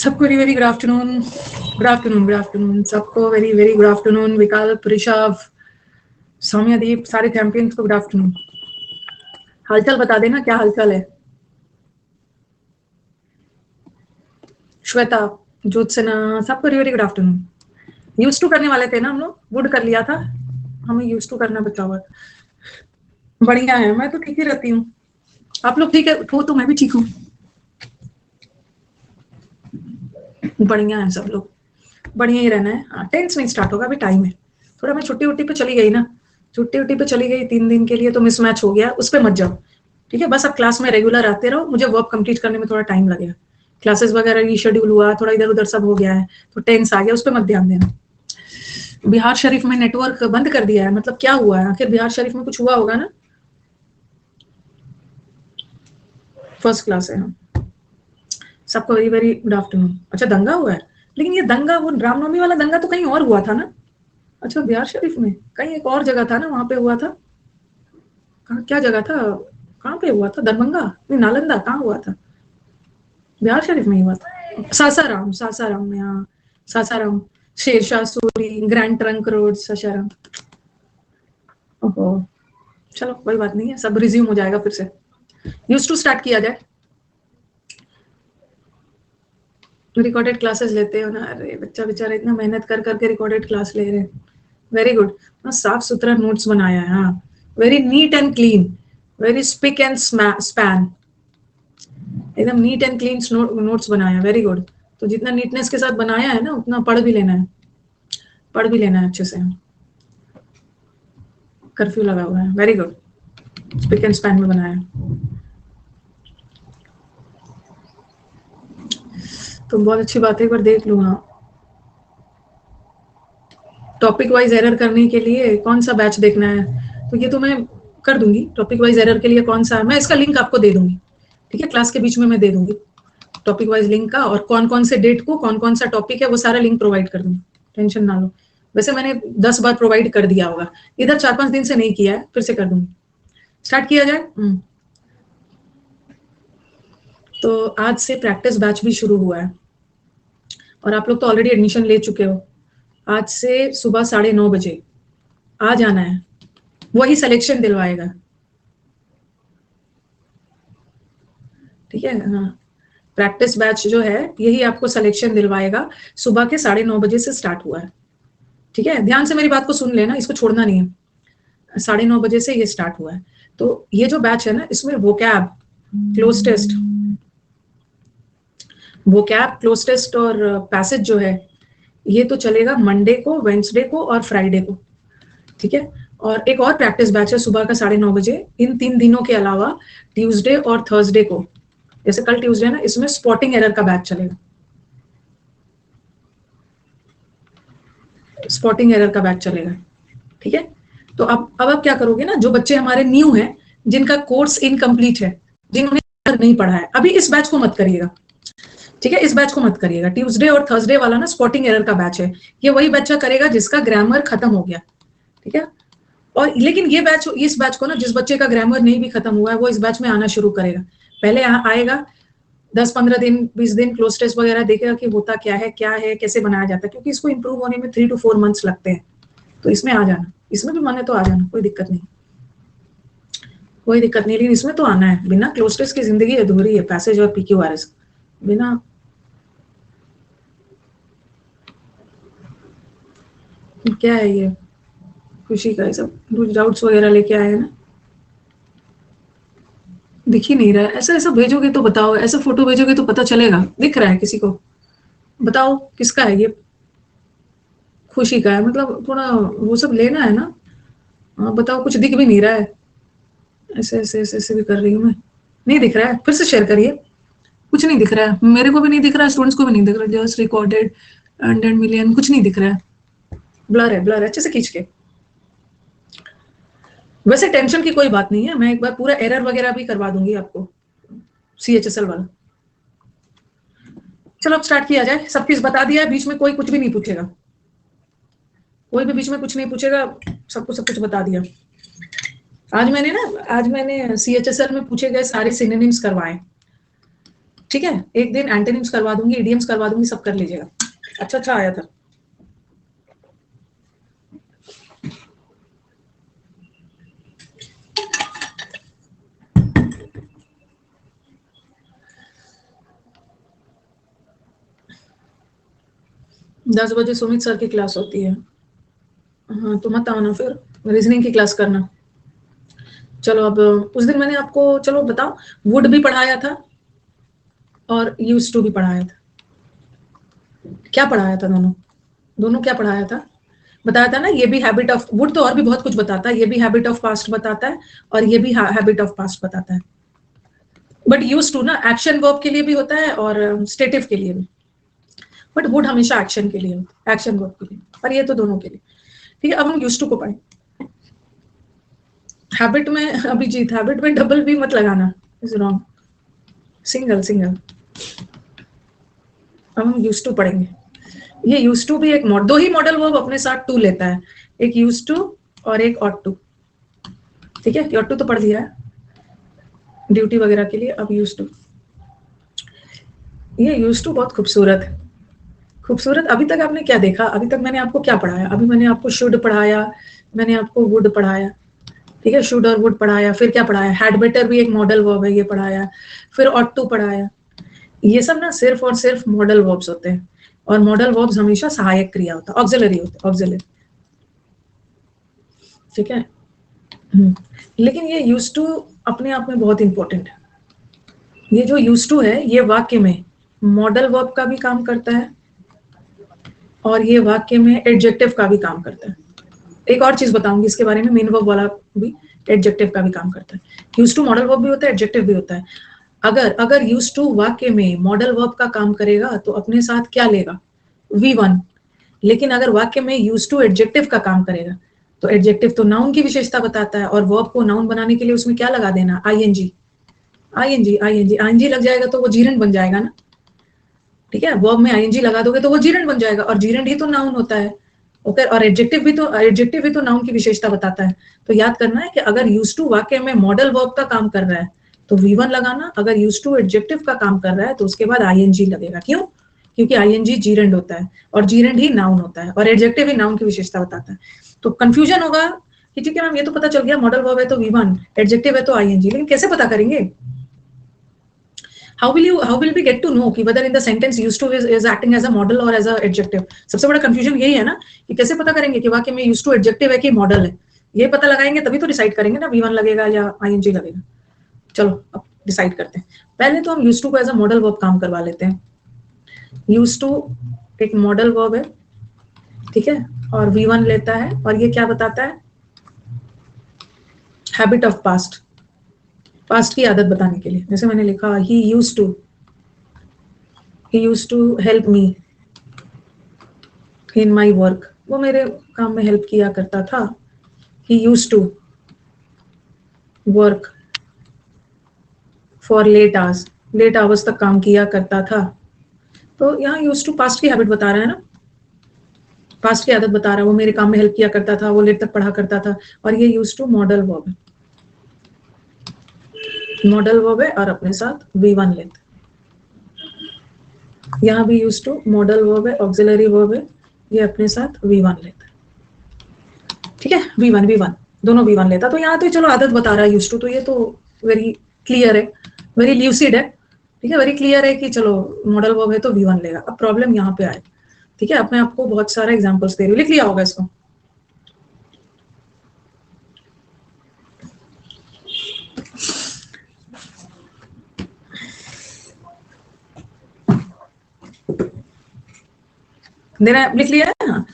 सबको very very good afternoon, good afternoon, good afternoon सबको very very good afternoon. विकल्प, ऋषभ, सौम्यदीप, सारे चैंपियंस को गुड आफ्टरनून। हालचाल बता देना, क्या हालचाल है? श्वेता, ज्योत्सना, सबको very very good afternoon. Use to करने वाले थे ना हम लोग, वुड कर लिया था, हमें यूज टू करना बचा हुआ। बढ़िया है, मैं तो ठीक ही रहती हूँ। आप लोग ठीक है हो तो मैं भी ठीक हूँ। बढ़िया है, सब लोग बढ़िया ही रहना है। टेंस नहीं स्टार्ट होगा, अभी टाइम है थोड़ा। मैं छुट्टी उट्टी पे चली गई ना, छुट्टी उट्टी पे चली गई 3 दिन के लिए, तो मिसमैच हो गया, उस पर मत जाओ, ठीक है? बस अब क्लास में रेगुलर आते रहो, मुझे वर्क कंप्लीट करने में थोड़ा टाइम लगेगा। क्लासेस वगैरह रीशेड्यूल हुआ, थोड़ा इधर उधर सब हो गया है, तो टेंस आ गया, उस पर मत ध्यान देना। बिहार शरीफ में नेटवर्क बंद कर दिया है, मतलब क्या हुआ है आखिर? बिहार शरीफ में कुछ हुआ होगा ना? फर्स्ट क्लास है। सबको वेरी वेरी गुड आफ्टरनून। अच्छा, दंगा हुआ है, लेकिन ये दंगा, वो रामनवमी वाला दंगा तो कहीं और हुआ था ना? अच्छा, बिहार शरीफ में कहीं एक और जगह था ना, वहां पे हुआ था। कहाँ, क्या जगह था, कहाँ पे हुआ था? दरभंगा नहीं, नालंदा, कहाँ हुआ था? बिहार शरीफ में ही हुआ था। सासाराम, सासाराम में, हाँ Sasaram, Shershah Suri, grand trunk road, Sasaram. ओहो, चलो कोई बात नहीं है, सब रिज्यूम हो जाएगा फिर से। यूज टू स्टार्ट किया जाए। रिकॉर्डेड क्लासेस लेते हो ना? अरे बच्चा बेचारा इतना मेहनत कर करके रिकॉर्डेड क्लास ले रहे हैं। Very good. साफ सुथरा नोट्स बनाया है, हाँ, very neat and clean, very spick and span, एकदम नीट एंड क्लीन नोट्स बनाया, वेरी गुड। तो जितना नीटनेस के साथ बनाया है ना, उतना पढ़ भी लेना है, पढ़ भी लेना है अच्छे से। कर्फ्यू लगा हुआ है, very good, spick and span में बनाया। तो बहुत अच्छी बात है, एक बार देख लो। हाँ, टॉपिक वाइज एरर करने के लिए कौन सा बैच देखना है, तो ये तो मैं कर दूंगी। टॉपिक वाइज एरर के लिए कौन सा, मैं इसका लिंक आपको दे दूंगी, ठीक है? क्लास के बीच में मैं दे दूंगी टॉपिक वाइज लिंक का, और कौन कौन से डेट को कौन कौन सा टॉपिक है वो सारा लिंक प्रोवाइड कर दूंगी, टेंशन ना लो। वैसे मैंने 10 बार प्रोवाइड कर दिया होगा, इधर 4-5 दिन से नहीं किया है, फिर से कर दूंगी। स्टार्ट किया जाए। तो आज से प्रैक्टिस बैच भी शुरू हुआ है, और आप लोग तो ऑलरेडी एडमिशन ले चुके हो। आज से सुबह 9:30 बजे आ जाना है, वही सिलेक्शन दिलवाएगा, ठीक है? हाँ, प्रैक्टिस बैच जो है यही आपको सिलेक्शन दिलवाएगा। सुबह के 9:30 बजे से स्टार्ट हुआ है, ठीक है? ध्यान से मेरी बात को सुन लेना, इसको छोड़ना नहीं है। 9:30 बजे से ये स्टार्ट हुआ है। तो ये जो बैच है ना, इसमें vocab, cloze test, vocab, cloze test और पैसेज जो है, ये तो चलेगा मंडे को, वेंसडे को और फ्राइडे को, ठीक है? और एक और प्रैक्टिस बैच है सुबह का 9:30 बजे। इन 3 दिनों के अलावा ट्यूसडे और थर्सडे को, जैसे कल ट्यूसडे है ना, इसमें स्पॉटिंग एरर का बैच चलेगा, स्पॉटिंग एरर का बैच चलेगा, ठीक है? तो अब आप क्या करोगे ना, जो बच्चे हमारे न्यू हैं, जिनका कोर्स इनकम्प्लीट है, जिन्होंने नहीं पढ़ा है, अभी इस बैच को मत करिएगा, ठीक है? इस बैच को मत करिएगा। ट्यूसडे और थर्सडे वाला ना स्पॉटिंग एरर का बैच है, ये वही बच्चा करेगा जिसका ग्रामर खत्म हो गया, ठीक है? और लेकिन ये बैच, इस बैच को ना, जिस बच्चे का ग्रामर नहीं भी खत्म हुआ है, वो इस बैच में आना शुरू करेगा। पहले आएगा 10-15 दिन, 20 दिन क्लोज टेस्ट वगैरह देखेगा कि होता क्या है, कैसे बनाया जाता है, क्योंकि इसको इंप्रूव होने में 3 to 4 मंथ्स लगते हैं। तो इसमें आ जाना, इसमें भी माने तो आ जाना, कोई दिक्कत नहीं, कोई दिक्कत नहीं, लेकिन इसमें तो आना है। बिना क्लोज टेस्ट की जिंदगी अधूरी है, पैसेज और PQRS बिना। क्या है ये, खुशी का सब कुछ डाउट्स वगैरह लेके आए हैं ना? दिख ही नहीं रहा है, ऐसा ऐसा भेजोगे तो बताओ, ऐसा फोटो भेजोगे तो पता चलेगा। दिख रहा है किसी को? बताओ किसका है ये? खुशी का है, मतलब थोड़ा वो सब लेना है ना। हाँ बताओ, कुछ दिख भी नहीं रहा है, ऐसे ऐसे ऐसे ऐसे भी कर रही हूँ मैं, नहीं दिख रहा है, फिर से शेयर करिए। कुछ नहीं दिख रहा है, मेरे को भी नहीं दिख रहा है, स्टूडेंट्स को भी नहीं दिख रहा है। जस्ट रिकॉर्डेड 100 मिलियन, कुछ नहीं दिख रहा है, ब्लर है, ब्लर है, अच्छे से खींच के। वैसे टेंशन की कोई बात नहीं है, मैं एक बार पूरा एरर वगैरह भी करवा दूंगी आपको, CHSL वाला। चलो अब स्टार्ट किया जाए। सब चीज बता दिया है, बीच में कोई कुछ भी नहीं पूछेगा, कोई भी बीच में कुछ नहीं पूछेगा, सबको सब कुछ बता दिया। आज मैंने CHSL में पूछे गए सारे सिनोनिम्स करवाए, ठीक है, एक दिन एंटोनिम्स करवा दूंगी, इडियम्स करवा दूंगी, सब कर लीजिएगा। अच्छा आया था। दस बजे सुमित सर की क्लास होती है। हाँ तो मत आना, फिर रीजनिंग की क्लास करना। चलो अब उस दिन मैंने आपको, चलो बताओ, वुड भी पढ़ाया था और यूज टू भी पढ़ाया था। क्या पढ़ाया था? दोनों क्या पढ़ाया था? बताया था ना, ये भी हैबिट ऑफ, वुड तो और भी बहुत कुछ बताता है, ये भी हैबिट ऑफ पास्ट बताता है और ये भी हैबिट ऑफ पास्ट बताता है। बट यूज टू ना एक्शन वर्ब के लिए भी होता है और स्टेटिव के लिए भी, बट वुड हमेशा एक्शन के लिए होता है, एक्शन वर्ब के लिए, और ये तो दोनों के लिए। ठीक है, अब हम यूज टू को पढ़ें। हैबिट में, अभिजीत, हैबिट में डबल भी मत लगाना, इज रॉन्ग, सिंगल। अब हम यूज टू पढ़ेंगे। ये यूज टू भी एक दो ही मॉडल वर्ब अपने साथ टू लेता है, एक यूज टू और एक ऑट टू। ठीक है, ऑट टू तो पढ़ लिया है ड्यूटी वगैरह के लिए। अब यूज टू, ये यूज टू बहुत खूबसूरत है, खूबसूरत। अभी तक आपने क्या देखा? अभी तक मैंने आपको क्या पढ़ाया? अभी मैंने आपको शुड पढ़ाया, मैंने आपको वुड पढ़ाया, ठीक है, शुड और वुड पढ़ाया। फिर क्या पढ़ाया? हैड बेटर भी एक मॉडल वर्ब है, ये पढ़ाया। फिर ऑट टू पढ़ाया। ये सब ना सिर्फ और सिर्फ मॉडल वर्ब्स होते हैं, और मॉडल वर्ब्स हमेशा सहायक क्रिया होता है, ऑक्सिलरी होता है, ऑक्सिलरी। ठीक है, लेकिन ये यूज टू अपने आप में बहुत इंपॉर्टेंट है। ये जो यूज टू है, ये वाक्य में मॉडल वर्ब का भी काम करता है और ये वाक्य में एडजेक्टिव का भी काम करता है। एक और चीज बताऊंगी इसके बारे में, मेन वर्ब वाला भी एडजेक्टिव का भी काम करता है। यूज टू मॉडल वर्ब भी होता है, एडजेक्टिव भी होता है। अगर यूज टू वाक्य में मॉडल वर्ब का काम करेगा तो अपने साथ क्या लेगा? V1। लेकिन अगर वाक्य में यूज टू एडजेक्टिव का काम करेगा तो एडजेक्टिव तो नाउन की विशेषता बताता है, और वर्ब को नाउन बनाने के लिए उसमें क्या लगा देना? आईएनजी लग जाएगा तो वो जीरंड बन जाएगा ना। ठीक है, वर्ब में आईएनजी लगा दोगे तो वो जीरंड बन जाएगा, और जीरंड ही तो नाउन होता है। ओके, और एडजेक्टिव भी तो नाउन की विशेषता बताता है। तो याद करना है कि अगर यूज टू वाक्य में मॉडल वर्ब का काम कर रहा है तो V1 लगाना, अगर यूज टू एडजेक्टिव का काम कर रहा है तो उसके बाद आईएनजी लगेगा। क्यों? क्योंकि आईएनजी जीरंड होता है, और जीरंड ही नाउन होता है, और एडजेक्टिव ही नाउन की विशेषता बताता है। तो कंफ्यूजन होगा कि ठीक है मैम, ये तो पता चल गया मॉडल वर्ब है तो V1, एडजेक्टिव है तो आईएनजी, लेकिन कैसे पता करेंगे? how will we get to know कि whether in the sentence used to is acting as a model or as a adjective? सबसे बड़ा कंफ्यूजन यही है ना, कि कैसे पता करेंगे कि वाक्य में used to adjective है कि मॉडल है? ये पता लगाएंगे तभी तो डिसाइड करेंगे ना, V1 लगेगा या आईएनजी लगेगा। चलो अब डिसाइड करते हैं। पहले तो हम used to को एज अ मॉडल वर्ब काम करवा लेते हैं। used to एक मॉडल वर्ब है, ठीक है, और V1 लेता है, और ये क्या बताता है? हैबिट ऑफ पास्ट, पास्ट की आदत बताने के लिए। जैसे मैंने लिखा he used to help me in my work, वो मेरे काम में हेल्प किया करता था। he used to work for late hours तक काम किया करता था। तो यहाँ used to पास्ट की हैबिट बता रहा है ना, पास्ट की आदत बता रहा है, वो मेरे काम में हेल्प किया करता था, वो लेट तक पढ़ा करता था, और ये used to मॉडल वर्ब है, मॉडल वर्ब है और अपने साथ V1 लेते। यहाँ भी used to मॉडल वर्ब है, ऑक्सिलरी वर्ब है, ये अपने साथ V1 लेता है। ठीक है, V1 दोनों V1 लेता। तो यहाँ तो चलो आदत बता रहा है used to, तो ये तो वेरी क्लियर है, वेरी ल्यूसिड है। ठीक है, वेरी क्लियर है कि चलो मॉडल वर्ब है तो V1 लेगा। अब प्रॉब्लम यहाँ पे आए, ठीक है, अब मैं आपको बहुत सारे एग्जांपल्स दे रही हूँ, लिख लिया होगा इसको। देना, लिख लिया है? हाँ,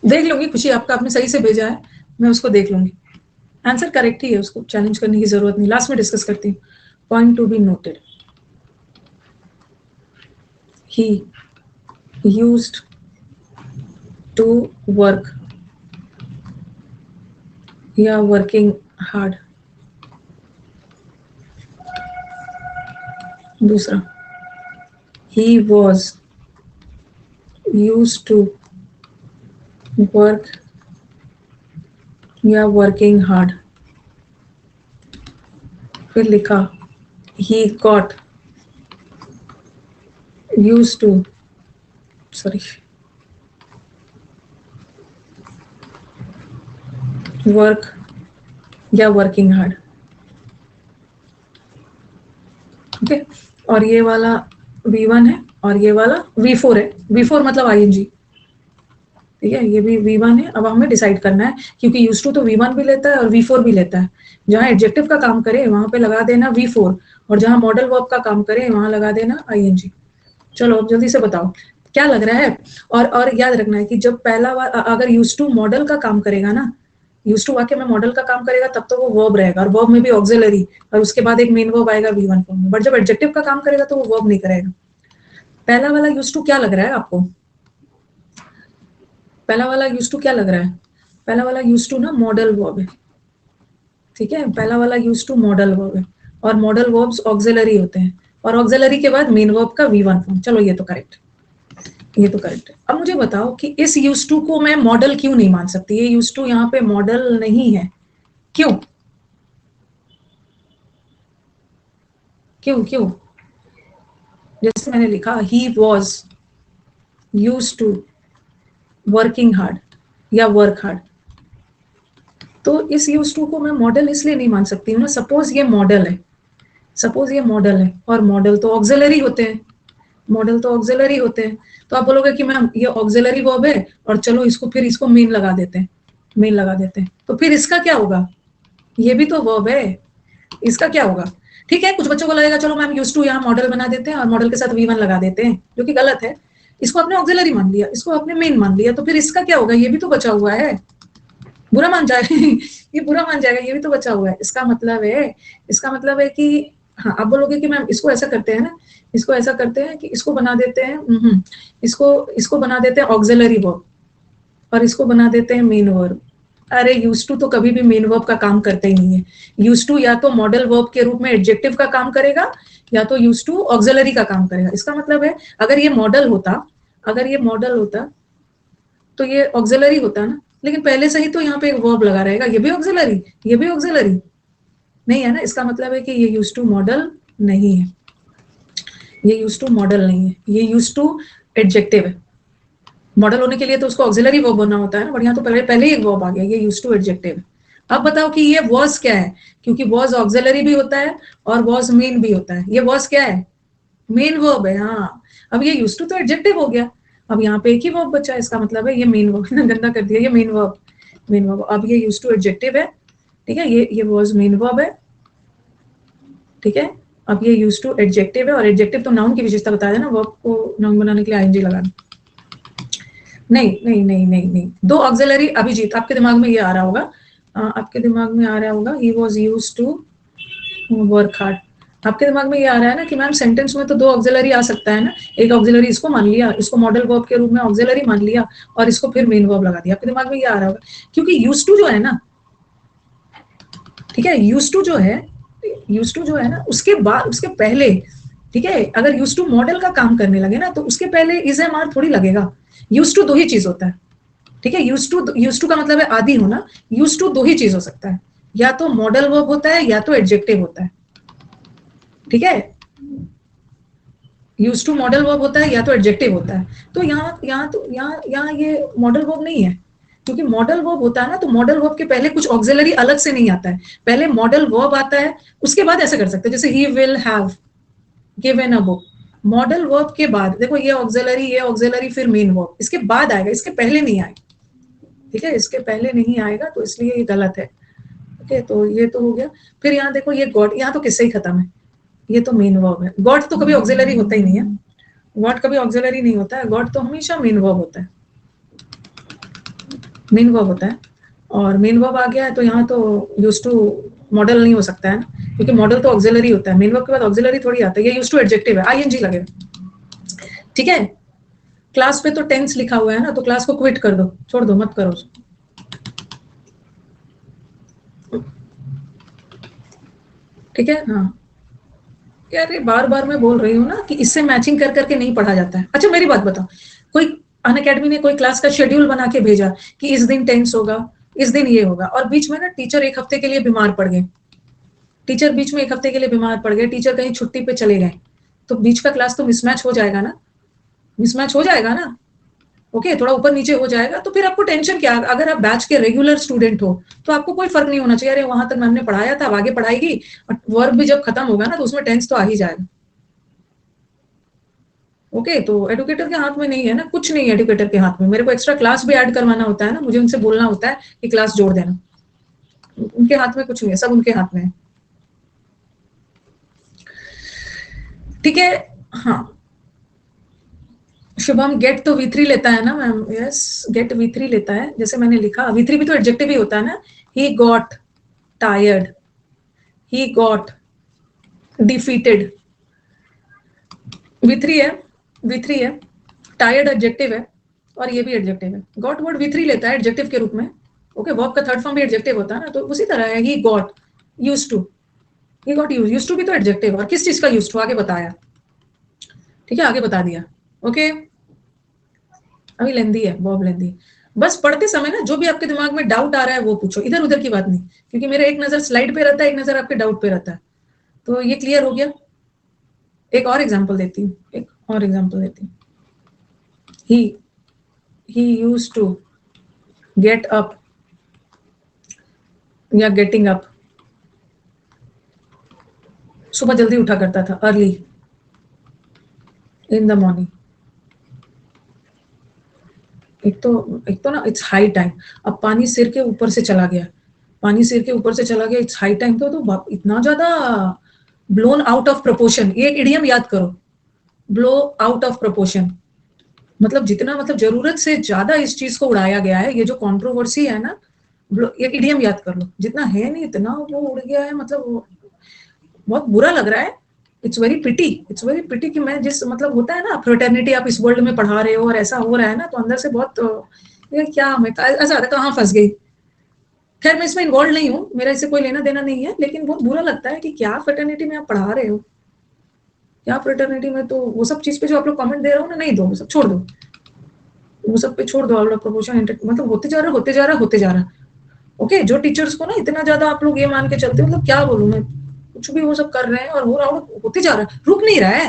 देख लूंगी खुशी, आपका आपने सही से भेजा है, मैं उसको देख लूंगी। आंसर करेक्ट ही है, उसको चैलेंज करने की जरूरत नहीं, लास्ट में डिस्कस करती हूँ। Point to be noted, he used to work या वर्किंग हार्ड, दूसरा, he was used to work या working hard. फिर लिखा he got used to, sorry, work या working hard. ओके, और ये वाला V1 है और ये वाला V4 है. V4 मतलब ING. ठीक है, ये भी V1 है. अब हमें डिसाइड करना है, क्योंकि यूज्ड टू तो V1 भी लेता है और V4 भी लेता है. जहां एडजेक्टिव का काम करे वहां पे लगा देना V4, और जहां मॉडल वर्ब का काम करे वहां लगा देना ING. चलो अब जल्दी से बताओ क्या लग रहा है. और याद रखना है कि जब पहला अगर यूज्ड टू मॉडल का काम करेगा ना, यूज्ड टू वाक्य में मॉडल का काम करेगा तब तो वो वर्ब रहेगा, और वर्ब में भी ऑक्सिलरी, और उसके बाद एक मेन वर्ब आएगा V1 फॉर्म में. बट जब एडजेक्टिव का काम करेगा तो वो वर्ब नहीं करेगा. पहला वाला यूज्ड टू क्या लग रहा है आपको? पहला वाला यूज्ड टू क्या लग रहा है? पहला वाला यूज्ड टू ना मॉडल वर्ब है. ठीक है, पहला वाला यूज्ड टू मॉडल वर्ब है, और मॉडल वर्ब्स ऑक्सिलरी होते हैं, और ऑक्सिलरी के बाद मेन वर्ब का V1 फॉर्म. चलो ये तो करेक्ट, ये तो करेक्ट है. अब मुझे बताओ कि इस यूज्ड टू को मैं मॉडल क्यों नहीं मान सकती? ये यूज्ड टू यहाँ पे मॉडल नहीं है. क्यों क्यों क्यों? जैसे मैंने लिखा he was used to working hard या वर्क हार्ड, तो इस यूज्ड टू को मैं मॉडल इसलिए नहीं मान सकती हूँ ना. सपोज ये मॉडल है, सपोज ये मॉडल है, और मॉडल तो ऑक्सिलरी होते हैं, मॉडल तो ऑक्सिलरी होते हैं. तो आप बोलोगे कि मैम ये ऑक्सिलरी वर्ब है और चलो इसको फिर इसको मेन लगा देते हैं, मेन लगा देते हैं, तो फिर इसका क्या होगा? ये भी तो वर्ब है, इसका क्या होगा? ठीक है, कुछ बच्चों को लगेगा चलो मैम यूज्ड टू यहाँ मॉडल बना देते हैं और मॉडल के साथ V1 लगा देते हैं, जो कि गलत है. इसको आपने ऑक्सिलरी मान लिया, इसको आपने मेन मान लिया, तो फिर इसका क्या होगा? ये भी तो बचा हुआ है. बुरा मान जाएगा ये बुरा मान जाएगा, ये भी तो बचा हुआ है. इसका मतलब है, इसका मतलब है कि हाँ, आप बोलोगे कि मैम इसको ऐसा करते हैं ना, इसको ऐसा करते हैं कि इसको बना देते हैं, इसको बना देते हैं ऑक्सिलरी वर्ब, और इसको बना देते हैं मेन वर्ब. अरे यूज्ड टू तो कभी भी मेन वर्ब का काम करते ही नहीं है. यूज्ड टू या तो मॉडल वर्ब के रूप में एडजेक्टिव का काम करेगा, या तो यूज्ड टू ऑक्सिलरी का काम करेगा. इसका मतलब है अगर ये मॉडल होता, अगर ये मॉडल होता तो ये ऑक्सिलरी होता ना, लेकिन पहले से ही तो यहाँ पे एक वर्ब लगा रहेगा. ये भी ऑक्सिलरी, ये भी ऑक्सिलरी नहीं है ना. इसका मतलब है कि ये यूज्ड टू मॉडल नहीं है, ये यूज्ड टू मॉडल नहीं है, ये यूज्ड टू एडजेक्टिव है. मॉडल होने के लिए तो उसको ऑक्सिलरी वर्ब बनना होता है ना, बढ़िया, तो पहले ही एक वर्ब आ गया, ये यूज्ड टू एडजेक्टिव. अब बताओ कि ये वॉज क्या है, क्योंकि वॉज ऑक्सिलरी भी होता है और वॉज मेन भी होता है. ये वॉज क्या है? मेन वर्ब है. हाँ, अब ये यूज्ड टू तो एडजेक्टिव हो गया, अब यहाँ पे एक ही वर्ब बचा है. इसका मतलब है ये मेन वर्ब गंदा कर दिया, ये मेन वर्ब, मेन वर्ब. अब ये यूज्ड टू एडजेक्टिव है. ठीक है, ये वॉज मेन वर्ब है. ठीक है, अब ये यूज्ड टू एडजेक्टिव है, और एडजेक्टिव तो नाउन की विशेषता बता देना, वर्ब को नाउन बनाने के लिए ING लगाना. नहीं नहीं नहीं नहीं नहीं, दो ऑक्सिलरी. अभिजीत आपके दिमाग में ये आ रहा होगा, आपके दिमाग में आ रहा होगा he was used to work hard. आपके दिमाग में ये आ रहा है ना कि मैम सेंटेंस में तो दो ऑक्सिलरी आ सकता है ना. एक ऑक्सिलरी इसको मान लिया, इसको मॉडल वर्ब के रूप में ऑक्सिलरी मान लिया, और इसको फिर मेन वर्ब लगा दिया. आपके दिमाग में ये आ रहा होगा, क्योंकि यूज्ड टू जो है ना, ठीक है, यूज्ड टू जो है, यूज्ड टू जो है ना, उसके बाद, उसके पहले, ठीक है, अगर यूज्ड टू मॉडल का काम करने लगे ना तो उसके पहले इज एम आर थोड़ी लगेगा. यूज्ड टू दो ही चीज होता है. ठीक है, यूज्ड टू का मतलब है आदि होना. यूज्ड टू दो ही चीज हो सकता है, या तो मॉडल वर्ब होता है या तो एडजेक्टिव होता है. ठीक है, यूज्ड टू मॉडल वर्ब होता है या तो एडजेक्टिव होता है. तो यहाँ ये मॉडल वर्ब नहीं है, क्योंकि मॉडल वर्ब होता है ना, तो मॉडल वर्ब के पहले कुछ ऑक्सिलरी अलग से नहीं आता है. पहले मॉडल वर्ब आता है, उसके बाद ऐसे कर सकते हैं जैसे he will have given a book. Modal verb के बाद देखो ये ऑक्सिलरी फिर मेन वर्ब, इसके बाद आएगा, इसके पहले नहीं आएगा. ठीक है, इसके पहले नहीं आएगा, तो इसलिए ये गलत है. ओके, तो ये तो हो गया. फिर यहाँ देखो ये गॉट, यहाँ तो किससे ही खत्म है, ये तो मेन वर्ब है. गॉट तो कभी ऑक्सिलरी होता ही नहीं है, गॉट कभी ऑक्सिलरी नहीं होता है. गॉट तो हमेशा मेन वर्ब होता है, मेन वर्ब होता है. और मेन वर्ब आ गया है तो यहाँ तो यूज्ड टू मॉडल नहीं हो सकता है ना, क्योंकि मॉडल तो ऑक्सिलरी होता है. मेन वर्ब के बाद ऑक्सिलरी थोड़ी आता है. ये यूज्ड टू एडजेक्टिव है, ING लगेगा. ठीक है, क्लास पे तो टेंस लिखा हुआ है ना, तो क्लास को क्विट कर दो, छोड़ दो, मत करो. ठीक है, हाँ यार बार बार मैं बोल रही हूँ ना कि इससे मैचिंग कर करके नहीं पढ़ा जाता है। अच्छा मेरी बात बताओ, कोई अनअकैडमी ने कोई क्लास का शेड्यूल बना के भेजा कि इस दिन टेंस होगा, इस दिन ये होगा, और बीच में ना टीचर एक हफ्ते के लिए बीमार पड़ गए, टीचर बीच में एक हफ्ते के लिए बीमार पड़ गए, टीचर कहीं छुट्टी पे चले गए, तो बीच का क्लास तो मिसमैच हो जाएगा ना, मिसमैच हो जाएगा ना। ओके, थोड़ा ऊपर नीचे हो जाएगा, तो फिर आपको टेंशन क्या? अगर आप बैच के रेगुलर स्टूडेंट हो तो आपको कोई फर्क नहीं होना चाहिए, अरे वहां तक मैम ने पढ़ाया था, अब आगे पढ़ाएगी, और वर्क भी जब खत्म होगा ना तो उसमें टेंस तो आ ही जाएगा। ओके, तो एडुकेटर के हाथ में नहीं है ना, कुछ नहीं है एडुकेटर के हाथ में। मेरे को एक्स्ट्रा क्लास भी ऐड करवाना होता है ना, मुझे उनसे बोलना होता है कि क्लास जोड़ देना, उनके हाथ में कुछ नहीं है, सब उनके हाथ में है। ठीक है। हाँ, शुभम गेट तो V3 लेता है ना मैम, यस गेट V3 लेता है, जैसे मैंने लिखा V3 भी तो एडजेक्टिव ही होता है ना। He got tired, he got defeated, V3 है, V3 है, टायर्ड एडजेक्टिव है, और ये भी एडजेक्टिव है। गॉट वर्ड V3 लेता है एडजेक्टिव के रूप में। ओके, वर्ब का थर्ड फॉर्म भी एडजेक्टिव होता है ना, तो उसी तरह है he got used to, he got used to भी तो एडजेक्टिव, और किस चीज का यूज्ड टू आगे बताया। ठीक है, आगे बता दिया। ओके, अभी लेंदी है, बहुत लेंदी है। बस पढ़ते समय ना जो भी आपके दिमाग में डाउट आ रहा है वो पूछो, इधर उधर की बात नहीं, क्योंकि मेरा एक नजर स्लाइड पे रहता है, एक नजर आपके डाउट पे रहता है। तो ये क्लियर हो गया। एक और एग्जांपल देती हूँ, एक और एग्जांपल देती हूँ। He used to get up या गेटिंग अप, सुबह जल्दी उठा करता था, अर्ली इन द मॉर्निंग। एक तो ना इट्स हाई टाइम, अब पानी सिर के ऊपर से चला गया, पानी सिर के ऊपर से चला गया, इट्स हाई टाइम, तो इतना ज्यादा ब्लोन आउट ऑफ प्रोपोर्शन। ये एक इडियम याद करो, ब्लो आउट ऑफ प्रोपोर्शन, मतलब जितना मतलब जरूरत से ज्यादा इस चीज को उड़ाया गया है, ये जो कंट्रोवर्सी है ना, एक इडियम याद कर लो, जितना है नहीं इतना वो उड़ गया है, मतलब बहुत बुरा लग रहा है। It's very pity, it's very pity कि मैं जिस मतलब होता है ना फ्रेटर्निटी आप इस वर्ल्ड में पढ़ा रहे हो और ऐसा हो रहा है ना, तो अंदर से बहुत ये क्या मैं ऐसा कहाँ फंस गई। खैर मैं इसमें इन्वॉल्व नहीं हूँ, मेरा इससे कोई लेना देना नहीं है, लेकिन बहुत बुरा लगता है कि क्या फ्रेटर्निटी में आप पढ़ा रहे हो, क्या फ्रेटर्निटी में, तो वो सब चीज पे जो आप लोग कमेंट दे रहे हो ना, नहीं दो, वो सब छोड़ दो, वो सब पे छोड़ दो। आप लोग प्रमोशन मतलब होते जा रहा होते जा रहा होते जा रहा। ओके, जो टीचर्स को ना इतना ज्यादा आप लोग ये मान के चलते हो, मतलब क्या बोलूं मैं, कुछ भी वो सब कर रहे हैं और हो रहा होते जा रहा है, रुक नहीं रहा है।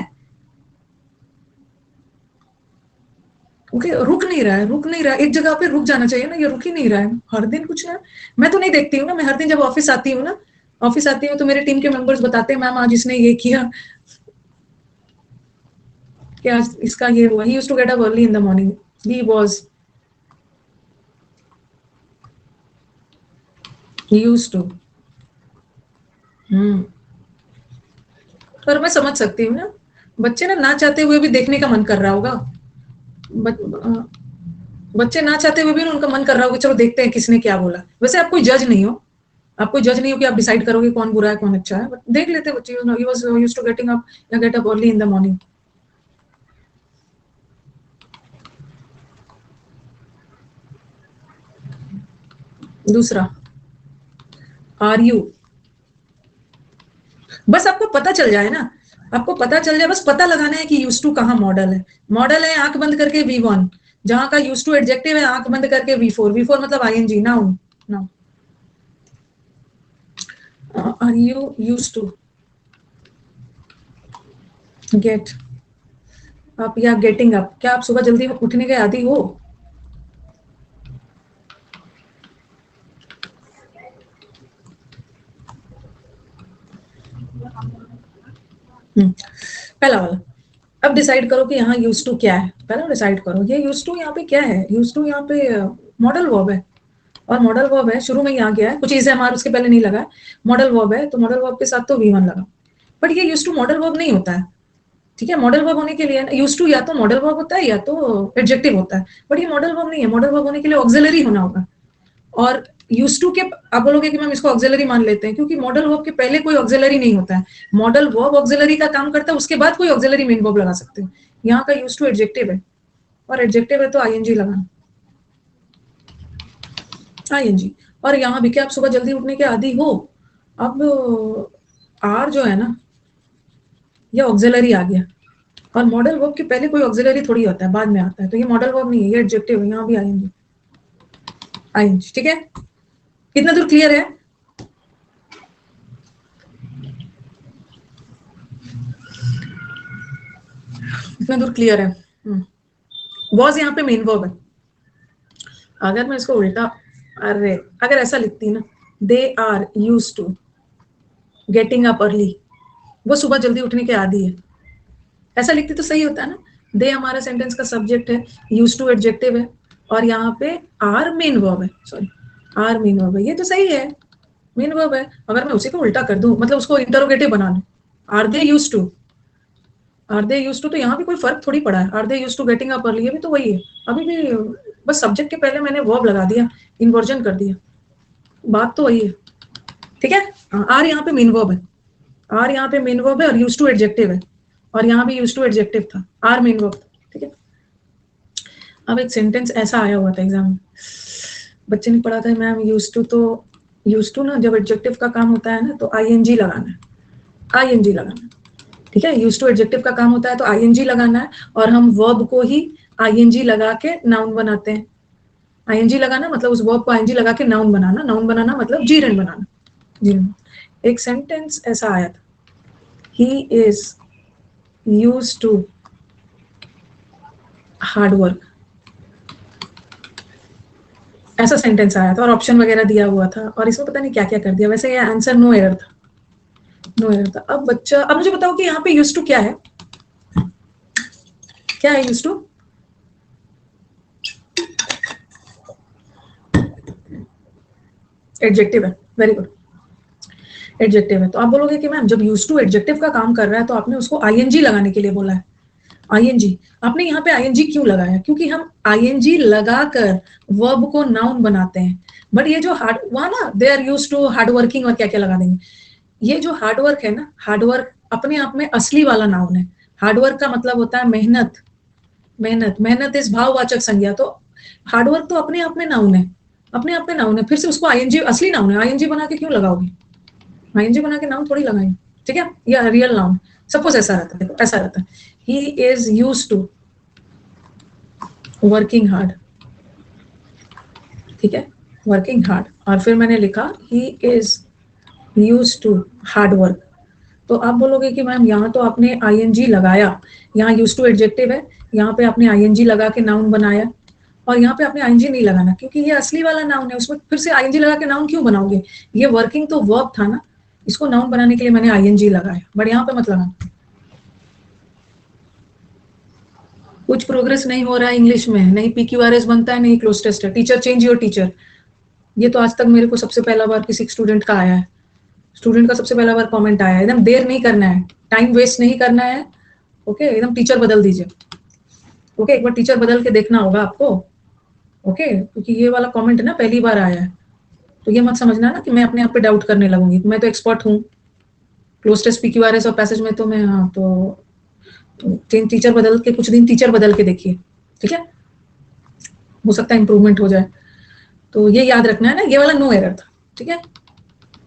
ओके, रुक नहीं रहा है, रुक नहीं रहा है, एक जगह पे रुक जाना चाहिए ना, ये रुक ही नहीं रहा है, हर दिन कुछ ना। मैं तो नहीं देखती हूँ ना, मैं हर दिन जब ऑफिस आती हूँ ना, ऑफिस आती हूँ तो मेरे टीम के मेंबर्स बताते हैं मैम आज इसने ये किया, कि आज इसका ये हुआ। He used to get up early in the morning, he was, he used to. पर मैं समझ सकती हूँ ना, बच्चे ना चाहते हुए भी देखने का मन कर रहा होगा, बच्चे ना चाहते हुए भी ना उनका मन कर रहा होगा चलो देखते हैं किसने क्या बोला। वैसे आप कोई जज नहीं हो, आप कोई जज नहीं हो कि आप डिसाइड करोगे कौन बुरा है कौन अच्छा है, बट देख लेते हैं बच्चे। He was used to getting up या get up early in the morning. दूसरा, आर यू, बस आपको पता चल जाए ना, आपको पता चल जाए, बस पता लगाना है कि यूज टू कहाँ मॉडल है। मॉडल है आंख बंद करके V1, जहां का यूज टू एडजेक्टिव है आंख बंद करके V4, V4 मतलब ING, noun. Now are you use to get up या गेटिंग अप, क्या आप सुबह जल्दी उठने के आदी हो? पहला वाला, अब डिसाइड करो कि यहाँ यूज टू क्या है, पहले डिसाइड करो ये यूज टू यहाँ पे क्या है। यूज टू यहाँ पे मॉडल वर्ब है, और मॉडल वर्ब है शुरू में यहाँ गया है, कुछ चीजें हमारे उसके पहले नहीं लगा है, मॉडल वर्ब है तो मॉडल वर्ब के साथ तो V1 लगा। बट ये यूज टू मॉडल वर्ब नहीं होता है, ठीक है। मॉडल वर्ब होने के लिए यूज टू या तो मॉडल वर्ब होता है या तो एडजेक्टिव होता है, बट ये मॉडल वर्ब नहीं है। मॉडल वर्ब होने के लिए ऑक्सिलरी होना होगा, और यूज टू के आप बोलोगे कि मैम इसको ऑक्सिलरी मान लेते हैं, क्योंकि मॉडल वर्ब के पहले कोई ऑक्सिलरी नहीं होता है। मॉडल वर्ब ऑक्सिलरी का काम करता है, उसके बाद कोई ऑक्सिलरी मेन वर्ब लगा सकते हो। यहाँ का यूज टू एडजेक्टिव है, और एडजेक्टिव है तो ING लगाना, ING। और यहाँ भी क्या आप सुबह जल्दी उठने के आदी हो? अब आर जो है ना, ये ऑक्सिलरी आ गया, और मॉडल वर्ब के पहले कोई ऑक्सिलरी थोड़ी होता है, बाद में आता है, तो ये मॉडल वर्ब नहीं है, ये एडजेक्टिव है, यहाँ भी आएंगे आएंगे। ठीक है, कितना दूर क्लियर है? कितना दूर क्लियर है? वॉज यहाँ पे मेन वर्ब है। अगर मैं इसको उल्टा, अरे अगर ऐसा लिखती ना, they are used to getting up early, वो सुबह जल्दी उठने के आदी है, ऐसा लिखती तो सही होता है ना। दे हमारा सेंटेंस का सब्जेक्ट है, यूज्ड टू एडजेक्टिव है, और यहाँ पे आर मेन वर्ब है, सॉरी आर मेन वर्ब है, ये तो सही है, मेन वर्ब है। अगर मैं उसी को उल्टा कर दूं, मतलब उसको इंटरोगेटिव बना लूं, are they used to, are they used to, तो यहाँ भी कोई फर्क थोड़ी पड़ा है, are they used to getting up early, भी तो वही है, अभी भी बस सब्जेक्ट के पहले मैंने वर्ब लगा दिया, इन्वर्जन कर दिया, बात तो वही है। ठीक है, आर यहाँ पे मेन वर्ब है, आर यहाँ पे मेन वर्ब है, और यूज्ड टू एडजेक्टिव है, और यहाँ भी यूज्ड टू एडजेक्टिव था, आर मेन वर्ब। ठीक है, अब एक सेंटेंस ऐसा आया हुआ था एग्जाम में, बच्चे ने पढ़ा था मैम यूज्ड टू, तो यूज्ड टू ना जब एडजेक्टिव का काम होता है ना तो आईएनजी लगाना है, आईएनजी लगाना। ठीक है, यूज्ड टू एडजेक्टिव का काम होता है तो आईएनजी लगाना है, और हम वर्ब को ही आईएनजी लगा के नाउन बनाते हैं। आईएनजी लगाना मतलब उस वर्ब को आईएनजी लगा के नाउन बनाना, नाउन बनाना मतलब जीरन बनाना, जीरन। एक सेंटेंस ऐसा आया था, he is used to hard work, ऐसा सेंटेंस आया था, और ऑप्शन वगैरह दिया हुआ था, और इसमें पता नहीं क्या क्या कर दिया। वैसे ये आंसर नो एरर था, नो एरर था। अब बच्चा, अब मुझे बताओ कि यहाँ पे यूज्ड टू क्या है, क्या है यूज्ड टू? एडजेक्टिव है, वेरी गुड, एडजेक्टिव है। तो आप बोलोगे कि मैम जब यूज्ड टू एडजेक्टिव का काम कर रहा है तो आपने उसको आईएनजी लगाने के लिए बोला है। आईएनजी, आपने यहाँ पे आईएनजी क्यों लगाया? क्योंकि हम आईएनजी लगाकर वर्ब को नाउन बनाते हैं। बट ये जो हार्ड, वहां ना they are used to hard working और क्या क्या लगा देंगे। ये जो हार्डवर्क है ना, हार्डवर्क अपने आप में असली वाला नाउन है। हार्डवर्क का मतलब होता है मेहनत, मेहनत, मेहनत इस भाववाचक संज्ञा, तो हार्डवर्क तो अपने आप में नाउन है, अपने आप में नाउन है, फिर से उसको आईएनजी, असली नाउन है, आईएनजी बना के क्यों लगाओगे? आईएनजी बना के नाउन थोड़ी लगाएंगे। ठीक है, या रियल नाउन, सपोज ऐसा रहता है, देखो ऐसा रहता है, he is used to working hard. ठीक है, वर्किंग हार्ड, और फिर मैंने लिखा he is used to hard work. तो आप बोलोगे कि मैम यहाँ तो आपने आईएनजी लगाया, यहाँ यूज्ड टू एडजेक्टिव है, यहाँ पे आपने आईएनजी लगा के नाउन बनाया, और यहाँ पे आपने आईएनजी नहीं लगाना क्योंकि ये असली वाला नाउन है, उसमें फिर से आईएनजी लगा के नाउन क्यों बनाओगे? ये वर्किंग तो वर्ब था ना, इसको नाउन बनाने के लिए मैंने आईएनजी लगाया, बट यहाँ पे मत लगाना। कुछ प्रोग्रेस नहीं हो रहा है इंग्लिश में, नहीं पीक्यूआरएस बनता है, नहीं क्लोज टेस्ट है, टीचर चेंज योर टीचर। ये तो आज तक मेरे को सबसे पहला बार किसी स्टूडेंट का आया है, स्टूडेंट का सबसे पहला बार कमेंट आया है। एकदम देर नहीं करना है, टाइम वेस्ट नहीं करना है, ओके, एकदम टीचर बदल दीजिए, ओके, एक बार टीचर बदल के देखना होगा आपको, ओके, क्योंकि ये वाला कमेंट ना पहली बार आया है, तो ये मत समझना ना कि मैं अपने आप पे डाउट करने लगूंगी, मैं तो एक्सपर्ट हूँ क्लोज टेस्ट पीक्यूआरएस और पैसेज में, तो मैं, हाँ, तो टीचर बदल के, कुछ दिन टीचर बदल के देखिए, ठीक है, हो सकता है इंप्रूवमेंट हो जाए। तो ये याद रखना है ना, ये वाला नो एरर था, ठीक है,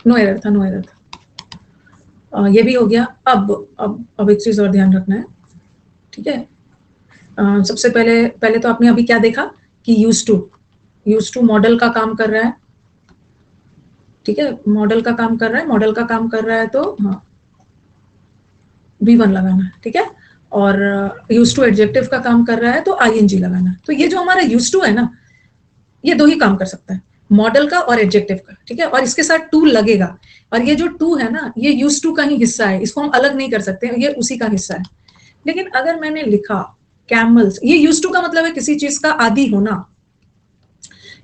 नो एरर था, नो एरर था। ये भी हो गया। अब एक चीज और ध्यान रखना है, ठीक है। सबसे पहले तो आपने अभी क्या देखा कि यूज्ड टू मॉडल का काम कर रहा है, ठीक है, मॉडल का काम कर रहा है, मॉडल का काम कर रहा है, तो हाँ V1 लगाना है, ठीक है। और यूज्ड टू एडजेक्टिव का काम कर रहा है तो आईएनजी लगाना है। तो ये जो हमारा यूज्ड टू है ना, ये दो ही काम कर सकता है, मॉडल का और एडजेक्टिव का, ठीक है, और इसके साथ टू लगेगा, और ये जो टू है ना, ये यूज्ड टू का ही हिस्सा है, इसको हम अलग नहीं कर सकते, ये उसी का हिस्सा है। लेकिन अगर मैंने लिखा कैमल्स, ये यूज्ड टू का मतलब है किसी चीज का आदी होना,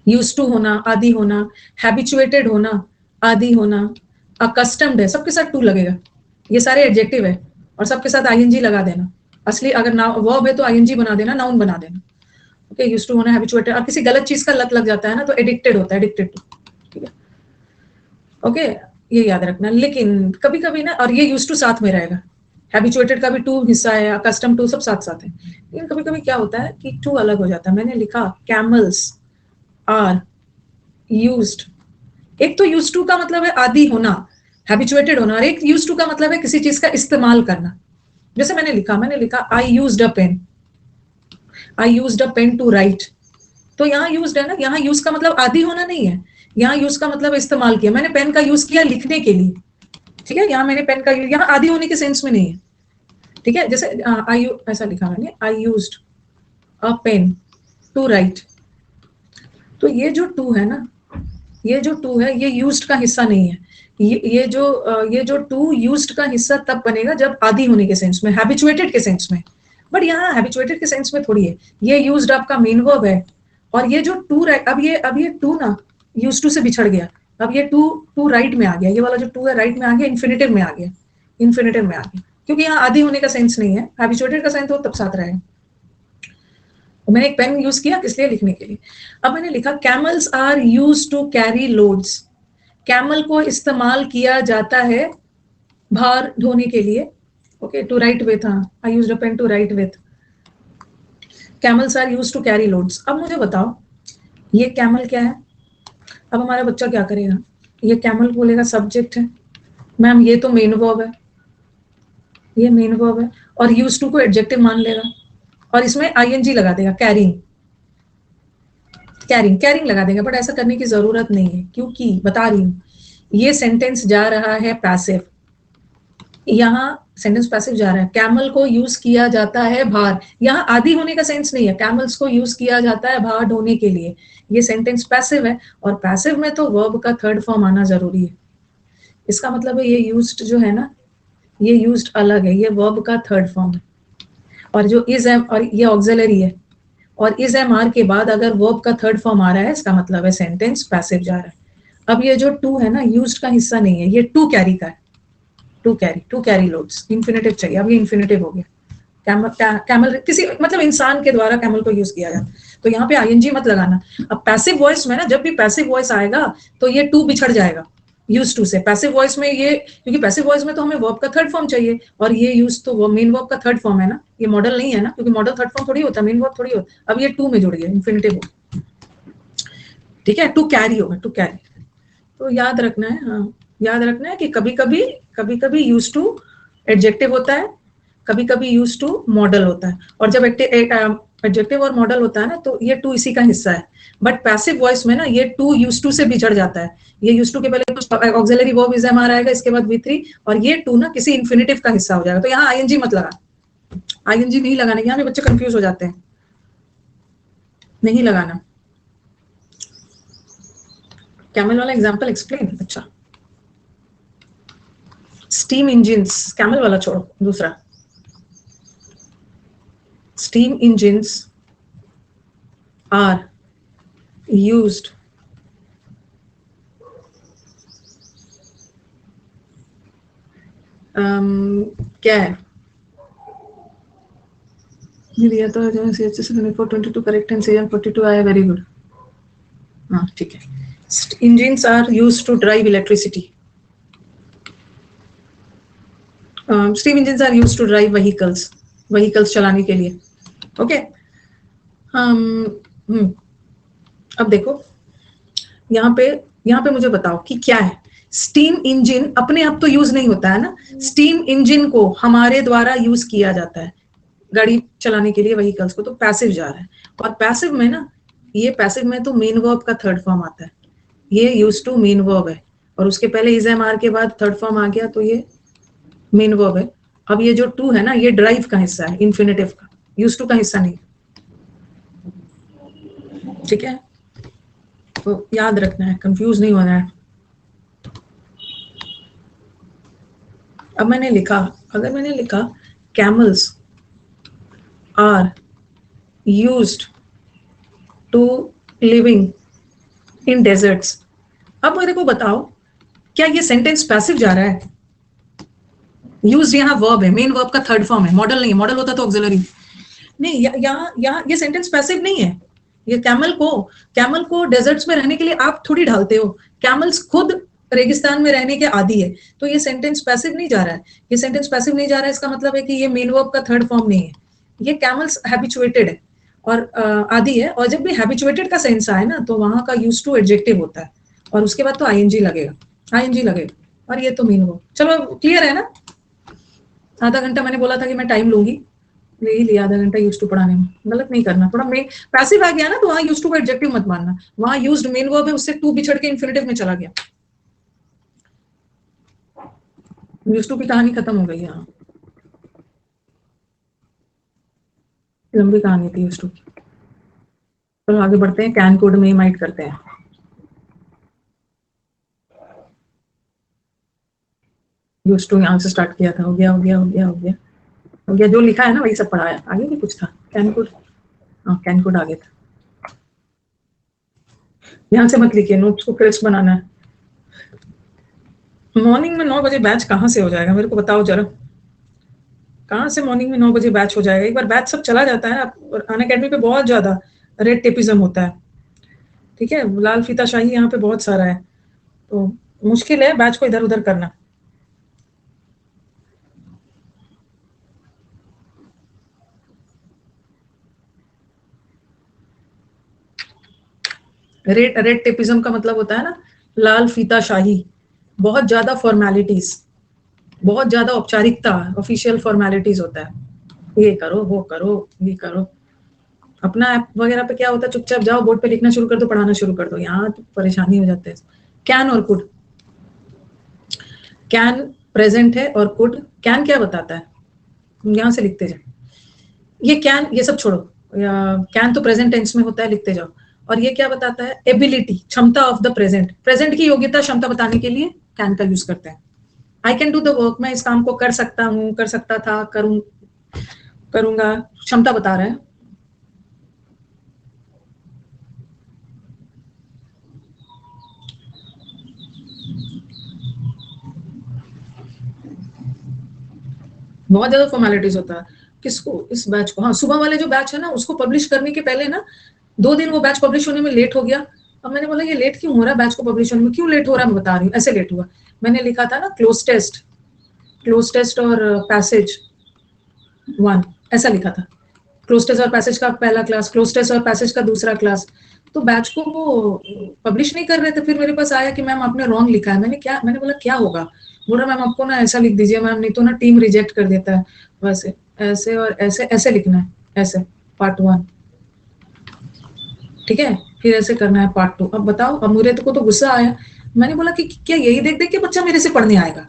यूज्ड टू होना, आदी होना, हैबिचुएटेड होना, आदी होना, अकस्टम्ड है, सबके साथ टू लगेगा, ये सारे एडजेक्टिव है, और सबके साथ आईएनजी लगा देना। असली अगर वर्ब है तो आईएनजी बना देना, नाउन बना देना, ओके। यूज्ड टू होना, हैबिचुएटेड, और किसी गलत चीज का लत लग जाता है ना तो एडिक्टेड होता है, एडिक्टेड टू, ठीक है, ओके, ये याद रखना। लेकिन कभी कभी ना, और ये यूज्ड टू साथ में रहेगा, हैबिचुएटेड का भी टू हिस्सा है, अकस्टम टू, सब साथ साथ है। लेकिन कभी कभी क्या होता है कि टू अलग हो जाता है। मैंने लिखा कैमल्स आर यूज्ड, एक तो यूज्ड टू का मतलब है आदी होना, हैबिचुएटेड होना, और एक यूज्ड टू का मतलब है किसी चीज का इस्तेमाल करना, जैसे मैंने लिखा I used a pen, I used a pen to write. तो यहाँ यूज्ड है ना, यहाँ यूज का मतलब आदि होना नहीं है, यहाँ यूज का मतलब इस्तेमाल किया। मैंने पेन का यूज किया लिखने के लिए, ठीक है, यहाँ मैंने पेन का यूज, यहाँ आदि होने के सेंस में नहीं है, ठीक है। जैसे आई ऐसा लिखा मैंने, I used a pen to write. तो ये जो टू है ना, ये जो टू है ये यूज्ड का हिस्सा नहीं है। ये जो टू यूज्ड का हिस्सा तब बनेगा जब आदि होने के सेंस में, हैबिचुएटेड के सेंस में। बट यहाँ हैबिचुएटेड के सेंस में थोड़ी है, ये यूज्ड आपका मेन वर्ब है। और ये जो टू, अब ये टू ना यूज टू से बिछड़ गया, अब ये टू राइट में आ गया, ये वाला जो टू है राइट में आ गया, इन्फिनेटिव में आ गया, इन्फिनेटिव में आ गया, क्योंकि यहाँ आदि होने का सेंस नहीं है, हैबिचुएटेड का सेंस हो तब साथ रहेगा। मैंने एक पेन यूज किया किस लिए, लिखने के लिए। अब मैंने लिखा camels are use to carry loads, camel को इस्तेमाल किया जाता है भार ढोने के लिए। ओके, टू राइट विथ, हाँ, I used a pen to write with. Camels are use to carry loads. अब मुझे बताओ ये कैमल क्या है। अब हमारा बच्चा क्या करेगा, ये कैमल बोलेगा सब्जेक्ट है, मैम ये तो मेन वर्ब है, ये मेन वर्ब है, और यूज टू को एडजेक्टिव मान लेगा और इसमें आईएनजी लगा देगा, कैरिंग, कैरिंग, कैरिंग लगा देगा। बट ऐसा करने की जरूरत नहीं है, क्योंकि बता रही हूँ ये सेंटेंस जा रहा है पैसिव, यहाँ सेंटेंस पैसिव जा रहा है। कैमल को यूज किया जाता है भार, यहाँ आदि होने का सेंस नहीं है, कैमल्स को यूज किया जाता है भार ढोने के लिए। ये सेंटेंस पैसिव है, और पैसिव में तो वर्ब का थर्ड फॉर्म आना जरूरी है। इसका मतलब है ये यूज्ड जो है ना, ये यूज्ड अलग है, ये वर्ब का थर्ड फॉर्म है। और जो इज एम, और ये ऑक्सिलरी है, और इज एम आर के बाद अगर वर्ब का थर्ड फॉर्म आ रहा है, इसका मतलब है सेंटेंस पैसिव जा रहा है। अब ये जो टू है ना, यूज्ड का हिस्सा नहीं है, ये टू कैरी का है, टू कैरी लोड्स, इन्फिनेटिव चाहिए। अब ये इन्फिनेटिव हो गया, कैमल किसी मतलब इंसान के द्वारा कैमल को यूज किया जाता है, तो यहाँ पे आईएनजी मत लगाना। अब पैसिव वॉइस में ना, जब भी पैसिव वॉइस आएगा तो ये टू बिछड़ जाएगा यूज टू से। पैसिव वॉइस में ये, क्योंकि पैसिव वॉइस में तो हमें वर्ब का थर्ड फॉर्म चाहिए, और ये यूज तो मेन वर्ब का थर्ड फॉर्म है ना, ये मॉडल नहीं है ना, क्योंकि मॉडल थर्ड फॉर्म थोड़ी होता है, मेन वर्ब थोड़ी होता। अब ये टू में जुड़ गया, इन्फिनेटिव हो, ठीक है, टू कैरी होगा, टू कैरी। तो याद रखना है, हाँ, याद रखना है कि कभी कभी यूज टू एडजेक्टिव होता है, कभी कभी यूज टू मॉडल होता है। और जब एडजेक्टिव और मॉडल होता है ना, तो ये टू इसी का हिस्सा है। बट पैसिव वॉइस में ना ये टू यूज टू से बिछड़ जाता है, ये यूज टू के पहले ऑक्सिलरी वर्ब इज एम आ आएगा, इसके बाद V3, और ये टू ना किसी इन्फिनेटिव का हिस्सा हो जाएगा। तो यहाँ आईएनजी मत लगा, आईएनजी नहीं लगाना, यहाँ पे बच्चे कंफ्यूज हो जाते हैं, नहीं लगाना। कैमल वाला एग्जाम्पल एक्सप्लेन, अच्छा। स्टीम इंजिन्स, कैमल वाला छोड़ो, दूसरा। Steam engines are used क्या है दिया तो जो CH 22 करेक्ट एंड CM 42 आया, वेरी गुड, हाँ ठीक है। Engines are used to drive electricity, steam engines are used to drive vehicles चलाने के लिए। ओके, अब देखो यहाँ पे मुझे बताओ कि क्या है स्टीम इंजन। अपने आप तो यूज नहीं होता है ना, स्टीम इंजन को हमारे द्वारा यूज किया जाता है गाड़ी चलाने के लिए, व्हीकल्स को, तो पैसिव जा रहा है। और पैसिव में ना, ये पैसिव में तो मेन वर्ब का थर्ड फॉर्म आता है, ये यूज टू मेन वर्ब है, और उसके पहले इज एम आर के बाद थर्ड फॉर्म आ गया, तो ये मेन वर्ब है। अब ये जो टू है ना, ये ड्राइव का हिस्सा है, इन्फिनेटिव का, यूज टू का हिस्सा नहीं, ठीक है। तो याद रखना है, कंफ्यूज नहीं होना है। अब मैंने लिखा, अगर मैंने लिखा camels are used to living in deserts. अब मेरे को बताओ क्या ये सेंटेंस पैसिव जा रहा है? यूज्ड यहाँ वर्ब है, मेन वर्ब का थर्ड फॉर्म है, मॉडल नहीं है, मॉडल होता तो ऑक्सिलरी नहीं। यहाँ ये सेंटेंस पैसिव नहीं है। ये कैमल को डेजर्ट्स में रहने के लिए आप थोड़ी ढालते हो, कैमल्स खुद रेगिस्तान में रहने के आदी है, तो ये सेंटेंस पैसिव नहीं जा रहा है। ये सेंटेंस पैसिव नहीं जा रहा है, इसका मतलब है कि ये मेन वर्ब का थर्ड फॉर्म नहीं है, ये कैमल्स हैबिचुएटेड है और आदि है। और जब भी हैबिचुएटेड का सेंस आए ना, तो वहां का यूज टू एडजेक्टिव होता है, और उसके बाद तो आईएनजी लगेगा, और ये तो मेन वर्ब। चलो क्लियर है ना? आधा घंटा मैंने बोला था कि मैं टाइम लूंगी, ले ही लिया आधा घंटा यूज टू पढ़ाने में। गलत नहीं करना, थोड़ा मेन पैसिव आ गया ना तो वहां यूज टू का एडजेक्टिव मत मानना, वहां यूज्ड मेन वर्ब है, उससे टू बिछड़ के इन्फिनिटिव में चला गया, यूज टू की कहानी खत्म हो गई। यहाँ लंबी कहानी थी यूज टू की। चलो आगे बढ़ते हैं, कैन कोड में माइट करते हैं। यूज टू यहाँ से स्टार्ट किया था, हो गया हो गया हो गया हो गया हो गया, जो लिखा है ना वही सब पढ़ाया, आगे भी कुछ था कैन कोड। हाँ कैन कोड आगे था, यहाँ से मत लिखिए, नोट्स को क्रिस्प बनाना है। मॉर्निंग में 9 बजे बैच कहाँ से हो जाएगा, मेरे को बताओ जरा, कहाँ से मॉर्निंग में 9 बजे बैच हो जाएगा। एक बार बैच सब चला जाता है, अनअकैडमी पे बहुत ज्यादा रेड टेपिज्म होता है, ठीक है, लाल फीताशाही यहाँ पे बहुत सारा है, तो मुश्किल है बैच को इधर उधर करना। रेड टेपिज्म का मतलब होता है ना लाल फीताशाही, बहुत ज्यादा फॉर्मेलिटीज, बहुत ज्यादा औपचारिकता, ऑफिशियल फॉर्मेलिटीज होता है, ये करो वो करो ये करो। अपना ऐप वगैरह पे क्या होता है, चुपचाप जाओ बोर्ड पे लिखना शुरू कर दो, पढ़ाना शुरू कर दो, यहाँ तो परेशानी हो जाते हैं। कैन और कुड, कैन प्रेजेंट है और कुड, कैन क्या बताता है, यहाँ से लिखते जाओ, ये कैन ये सब छोड़ो, कैन तो प्रेजेंट टेंस में होता है, लिखते जाओ। और ये क्या बताता है, एबिलिटी, क्षमता ऑफ द प्रेजेंट, प्रेजेंट की योग्यता क्षमता बताने के लिए कैन का यूज करते हैं। आई कैन डू द वर्क, मैं इस काम को कर सकता हूँ, कर सकता था, करूंगा, क्षमता बता रहा है। बहुत ज्यादा फॉर्मेलिटीज होता है। किसको, इस बैच को, हाँ सुबह वाले जो बैच है ना उसको पब्लिश करने के पहले ना 2 दिन वो बैच पब्लिश होने में लेट हो गया। अब मैंने बोला ये लेट क्यों हो रहा है, बैच को पब्लिश होने में क्यों लेट हो रहा है, मैं बता रही हूँ, ऐसे लेट हुआ। मैंने लिखा था ना क्लोज टेस्ट और पैसेज 1 ऐसा लिखा था, क्लोज टेस्ट और पैसेज का पहला क्लास, क्लोज टेस्ट और पैसेज का दूसरा क्लास। तो बैच को वो पब्लिश नहीं कर रहे थे, फिर मेरे पास आया कि मैम आपने रॉन्ग लिखा है। मैंने बोला क्या होगा, बोल रहा मैम आपको ना ऐसा लिख दीजिए मैम, नहीं तो ना टीम रिजेक्ट कर देता है, वैसे ऐसे और ऐसे ऐसे लिखना है, ऐसे पार्ट 1, ठीक है, फिर ऐसे करना है पार्ट 2। अब बताओ, अब मुझे को तो गुस्सा आया, मैंने बोला कि क्या यही देख देख के बच्चा मेरे से पढ़ने आएगा,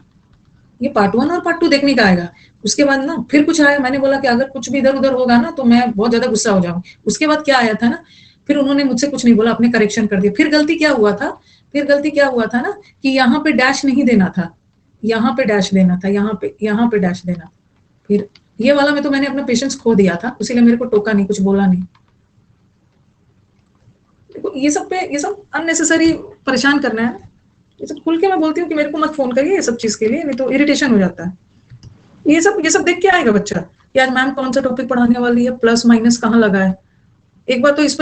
ये पार्ट 1 और पार्ट 2 देखने का आएगा। उसके बाद ना फिर कुछ आया, मैंने बोला कि अगर कुछ भी इधर उधर होगा ना तो मैं बहुत ज्यादा गुस्सा हो जाऊंगी। उसके बाद क्या आया था ना, फिर उन्होंने मुझसे कुछ नहीं बोला, अपने करेक्शन कर दिया। फिर गलती क्या हुआ था ना कि यहाँ पे डैश नहीं देना था, यहाँ पे डैश देना था, यहाँ पे डैश देना। फिर ये वाला में तो मैंने अपना पेशेंस खो दिया था, इसीलिए मेरे को टोका नहीं, कुछ बोला नहीं। ये सब अननेसेसरी परेशान करना है, ये सब खुल के मैं बोलती हूँ कि मेरे को मत फोन करिए ये सब चीज के लिए, नहीं तो इरिटेशन हो जाता है। ये सब देख के आएगा बच्चा कि आज मैम कौन सा टॉपिक पढ़ाने वाली है, प्लस माइनस कहाँ लगा है। एक बार इस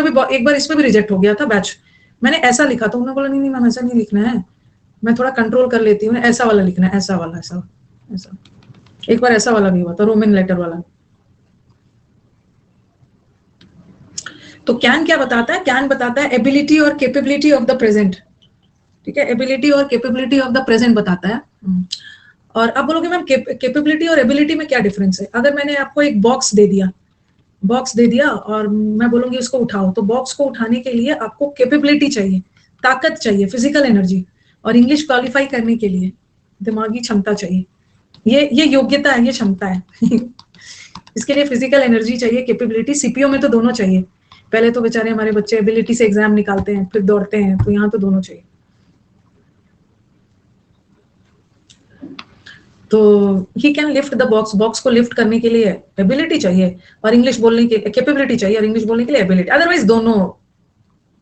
पे भी रिजेक्ट हो गया था बैच, मैंने ऐसा लिखा था, उन्होंने बोला नहीं मैम ऐसा नहीं लिखना है, मैं थोड़ा कंट्रोल कर लेती हूँ, ऐसा वाला लिखना है, ऐसा। एक बार ऐसा वाला भी हुआ था, रोमन लेटर वाला। तो कैन क्या बताता है, कैन बताता है एबिलिटी और कैपेबिलिटी ऑफ द प्रेजेंट, ठीक है, एबिलिटी और कैपेबिलिटी ऑफ द प्रेजेंट बताता है। और अब बोलोगे मैम कैपेबिलिटी और एबिलिटी में क्या डिफरेंस है। अगर मैंने आपको एक बॉक्स दे दिया और मैं बोलूंगी उसको उठाओ, तो बॉक्स को उठाने के लिए आपको कैपेबिलिटी चाहिए, ताकत चाहिए, फिजिकल एनर्जी, और इंग्लिश क्वालिफाई करने के लिए दिमागी क्षमता चाहिए। ये योग्यता है, ये क्षमता है इसके लिए फिजिकल एनर्जी चाहिए, कैपेबिलिटी। सीपीओ में तो दोनों चाहिए, पहले तो बेचारे हमारे बच्चे एबिलिटी से एग्जाम निकालते हैं फिर दौड़ते हैं, तो यहाँ तो दोनों चाहिए। तो he can lift the box को लिफ्ट करने के लिए एबिलिटी चाहिए और इंग्लिश बोलने के कैपेबिलिटी चाहिए, और इंग्लिश बोलने के लिए एबिलिटी, अदरवाइज दोनों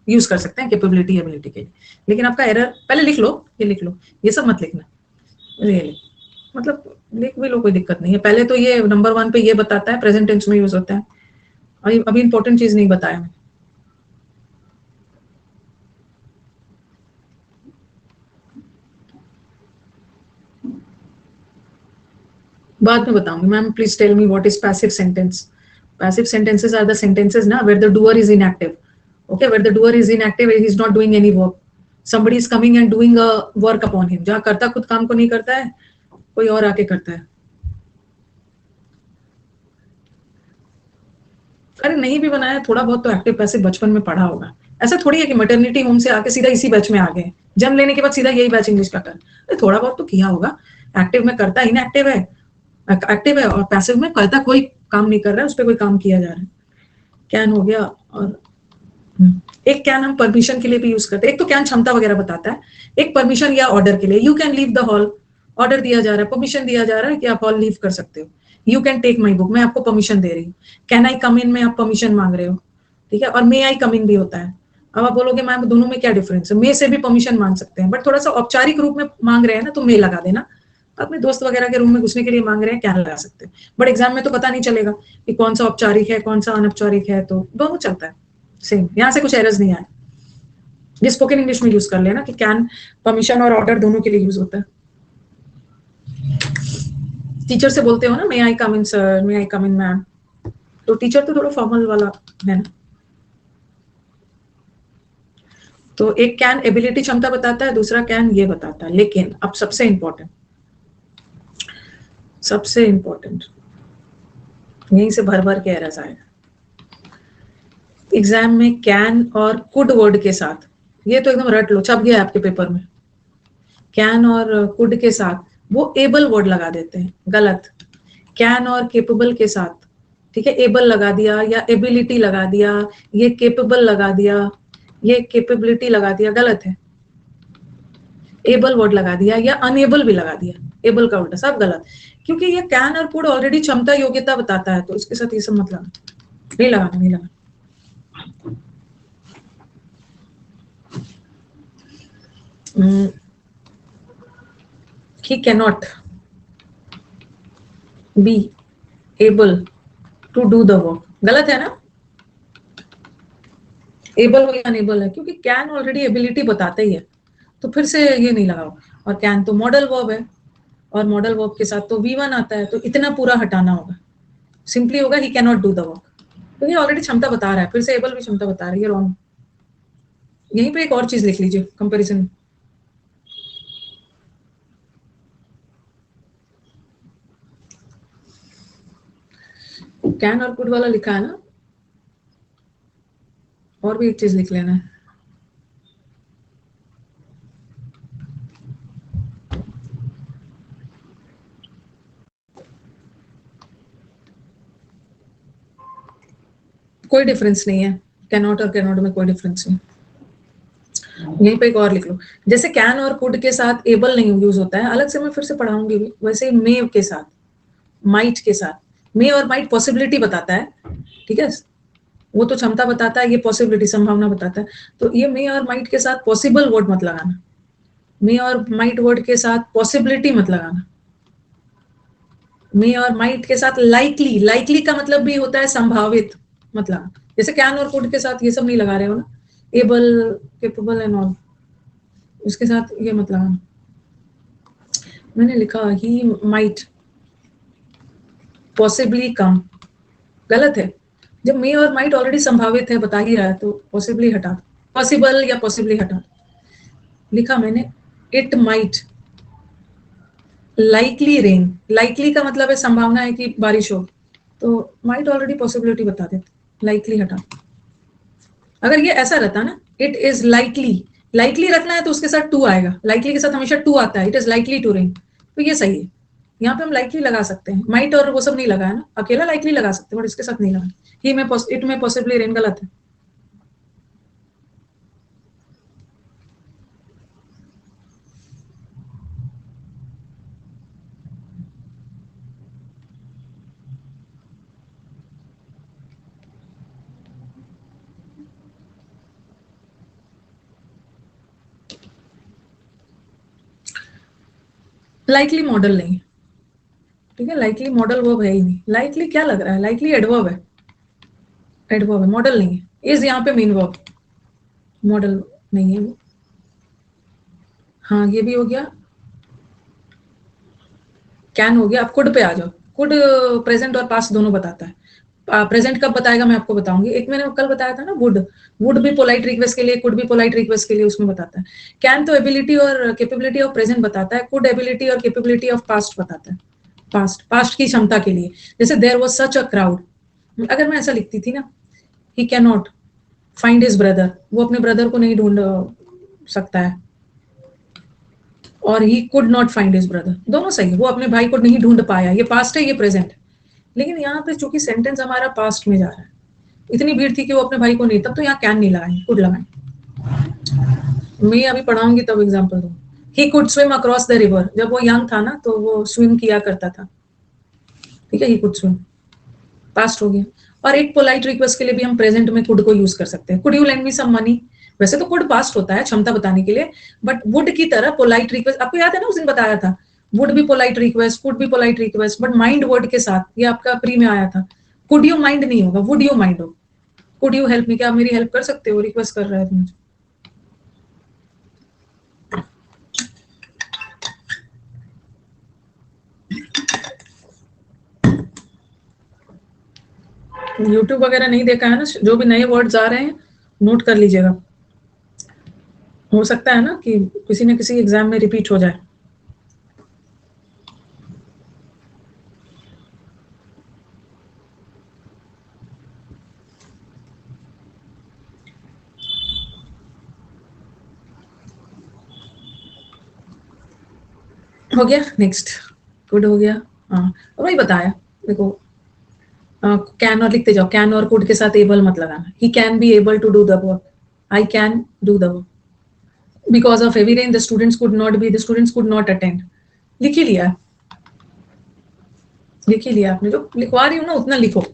यूज कर सकते हैं कैपेबिलिटी एबिलिटी के लिए। लेकिन आपका एरर पहले लिख लो, ये सब मत लिखना, रियली मतलब लिख भी लो, कोई दिक्कत नहीं है। पहले तो ये नंबर 1 पे ये बताता है प्रेजेंट टेंस में यूज होता है, अभी इंपॉर्टेंट चीज नहीं बताया मैंने, बाद में बताऊंगी। Ma'am please tell me what is passive sentence. Passive sentences are the sentences na where the doer is inactive, okay, where the doer is inactive, he is not doing any work, somebody is coming and doing a work upon him, जहाँ करता खुद काम को नहीं करता है, कोई और आके करता है। अरे नहीं भी बनाया, थोड़ा बहुत तो एक्टिव पैसिव बचपन में पढ़ा होगा। ऐसा थोड़ी है कि मैटरनिटी होम से आके सीधा इसी बैच में आ गए, जन्म लेने के बाद सीधा यही बैच इंग्लिश का कर, थोड़ा बहुत तो किया होगा। एक्टिव में करता इनएक्टिव है, एक्टिव है, और पैसिव में करता कोई काम नहीं कर रहा है, उस पर कोई काम किया जा रहा है। कैन हो गया। और एक कैन हम परमिशन के लिए भी यूज करते हैं। एक तो कैन क्षमता वगैरह बताता है, एक परमिशन या ऑर्डर के लिए। You can leave the hall, order दिया जा रहा है, परमिशन दिया जा रहा है कि आप हॉल लीव कर सकते हो। You can take my book, मैं आपको परमिशन दे रही हूँ। कैन आई कम इन में आप परमिशन मांग रहे हो, ठीक है। और मे आई कम इन भी होता है। अब आप बोलोगे मैम दोनों में क्या डिफरेंस है, मे से भी परमिशन मांग सकते हैं, बट थोड़ा सा औपचारिक रूप में मांग रहे हैं ना, तो मे लगा देना। अपने दोस्त वगैरह के रूम में घुसने के लिए मांग रहे हैं, कैन लगा सकते हैं। बट एग्जाम में तो पता नहीं चलेगा कि कौन सा औपचारिक है कौन सा अनौपचारिक है, तो दोनों चलता है सेम। यहाँ से कुछ एरर्स नहीं आए। ये स्पोकन इंग्लिश में यूज कर लेना कि कैन परमिशन और ऑर्डर दोनों के लिए यूज होता है। टीचर से बोलते हो ना, may I come in sir, may I come in ma'am, तो टीचर तो थोड़ा फॉर्मल वाला है ना। तो एक कैन एबिलिटी क्षमता बताता है, दूसरा कैन ये बताता है। लेकिन अब सबसे इंपॉर्टेंट यहीं से भर भर के एरर्स आएगा एग्जाम में। कैन और कुड वर्ड के साथ, ये तो एकदम रट लो, छप गया आपके पेपर में। कैन और कुड के साथ वो एबल वर्ड लगा देते हैं, गलत। कैन और केपेबल के साथ, ठीक है, एबल लगा दिया या एबिलिटी लगा दिया, ये केपेबल लगा दिया, ये केपेबिलिटी लगा दिया, गलत है। एबल वर्ड लगा दिया या अनएबल भी लगा दिया, एबल का उल्टा, सब गलत। क्योंक ये कैन और कुड ऑलरेडी क्षमता योग्यता बताता है, तो इसके साथ ये सब मतलब नहीं लगाना, नहीं लगाना। He cannot be able to do the work, गलत है ना। एबल हो या अनेबल है, क्योंकि कैन ऑलरेडी एबिलिटी बताता ही है, तो फिर से ये नहीं लगाओ। और कैन तो मॉडल वर्ब है, और मॉडल वर्ब के साथ तो V1 आता है, तो इतना पूरा हटाना होगा। सिंपली होगा ही can not do the work, तो ये ऑलरेडी क्षमता बता रहा है, फिर से एबल भी क्षमता बता रही है, रॉन्ग। यहीं पे एक और चीज लिख लीजिए कंपैरिजन। कैन और कुड वाला लिखा है ना, और भी एक चीज लिख लेना है। कोई डिफरेंस नहीं है, कैनॉट और कैनॉट में कोई डिफरेंस नहीं। यहीं पे एक और लिख लो, जैसे कैन और कुड के साथ एबल नहीं यूज होता है, अलग से मैं फिर से पढ़ाऊंगी भी, वैसे ही मे के साथ, माइट के साथ, मे और माइट पॉसिबिलिटी बताता है, ठीक है, वो तो क्षमता बताता है, ये पॉसिबिलिटी संभावना बताता है। तो ये मे और माइट के साथ पॉसिबल वर्ड मत लगाना, मे और माइट वर्ड के साथ पॉसिबिलिटी मत लगाना। मे और माइट के साथ लाइकली, लाइकली का मतलब भी होता है संभावित, मतलब जैसे कैन और कुड के साथ ये सब नहीं लगा रहे हो ना, एबल, केपेबल एंड ऑल, उसके साथ ये मत लगाना। मैंने लिखा ही माइट पॉसिबली कम, गलत है। जब मे और माइट ऑलरेडी संभावित है, बता ही रहा है, तो पॉसिबली हटा, पॉसिबल या पॉसिबली हटा। लिखा मैंने it might likely rain, likely का मतलब है संभावना है कि बारिश हो, तो माइट ऑलरेडी पॉसिबिलिटी बता देते, लाइकली हटा। अगर ये ऐसा रहता ना, इट इज लाइकली, लाइकली रखना है तो उसके साथ टू आएगा, लाइकली के साथ हमेशा टू आता है, it is likely to rain, तो ये सही है। यहाँ पे हम लाइकली लगा सकते हैं, माइट और वो सब नहीं लगा है ना, अकेला लाइकली लगा सकते हैं, बट इसके साथ नहीं लगा। ही में इट में पॉसिबली रेन गलत है। लाइकली मॉडल नहीं, ठीक है, लाइकली मॉडल वर्ब है ही नहीं। लाइकली क्या लग रहा है, लाइकली एडवर्ब है, एडवर्ब है, मॉडल नहीं है। इज यहाँ पे मेन वर्ब, मॉडल नहीं है वो। हाँ ये भी हो गया, कैन हो गया। अब कुड पे आ जाओ। कुड प्रेजेंट और पास्ट दोनों बताता है। प्रेजेंट कब बताएगा मैं आपको बताऊंगी। एक मैंने कल बताया था ना, वुड भी पोलाइट रिक्वेस्ट के लिए, कुड भी पोलाइट रिक्वेस्ट के लिए, उसमें बताता है। कैन तो एबिलिटी और कैपेबिलिटी ऑफ प्रेजेंट बताता है, कुड एबिलिटी और कैपेबिलिटी ऑफ पास्ट बताता है, पास्ट की क्षमता के लिए। जैसे there was such a crowd, अगर मैं ऐसा लिखती थी ना, he can not find his brother, वो अपने ब्रदर को नहीं ढूंढ सकता है, और he could not find his brother, दोनों सही है, वो अपने भाई को नहीं ढूंढ पाया, ये पास्ट है ये प्रेजेंट है। लेकिन यहाँ पे चूंकि सेंटेंस हमारा पास्ट में जा रहा है, इतनी भीड़ थी कि वो अपने भाई को नहीं, तब तो यहाँ कैन नहीं लगाए, कुड लगाए। मैं अभी पढ़ाऊंगी तब एग्जाम्पल दूँ। He could swim across the river, जब वो यंग था ना तो वो स्विम किया करता था, ठीक है, ही कुड स्विम, पास्ट हो गया। और एक पोलाइट रिक्वेस्ट के लिए भी हम प्रेजेंट में कुड को यूज कर सकते हैं, could you lend me some money, वैसे तो कुड पास्ट होता है क्षमता बताने के लिए, बट वुड की तरह पोलाइट रिक्वेस्ट, आपको याद है ना उस दिन बताया था, वुड भी पोलाइट रिक्वेस्ट, कुड भी polite request, but mind word के साथ, ये आपका प्री में आया था। कुड यू माइंड नहीं होगा, वुड यू माइंड हो, कुड यू हेल्प मी, क्या आप मेरी हेल्प कर सकते हो, रिक्वेस्ट कर रहा है मुझे। यूट्यूब वगैरह नहीं देखा है ना, जो भी नए वर्ड्स आ रहे हैं नोट कर लीजिएगा, हो सकता है ना कि किसी न किसी एग्जाम में रिपीट हो जाए। हो गया, नेक्स्ट गुड हो गया। हाँ, वही बताया, देखो कैन और लिखते जाओ, कैन और कुड के साथ एबल मत लगाना, he can be able to do the work, I can do the work, because of heavy rain the students could not be, the students could not attend, लिख ही लिया, लिख ही लिया आपने, जो लिखवा रही हूँ ना उतना लिखो।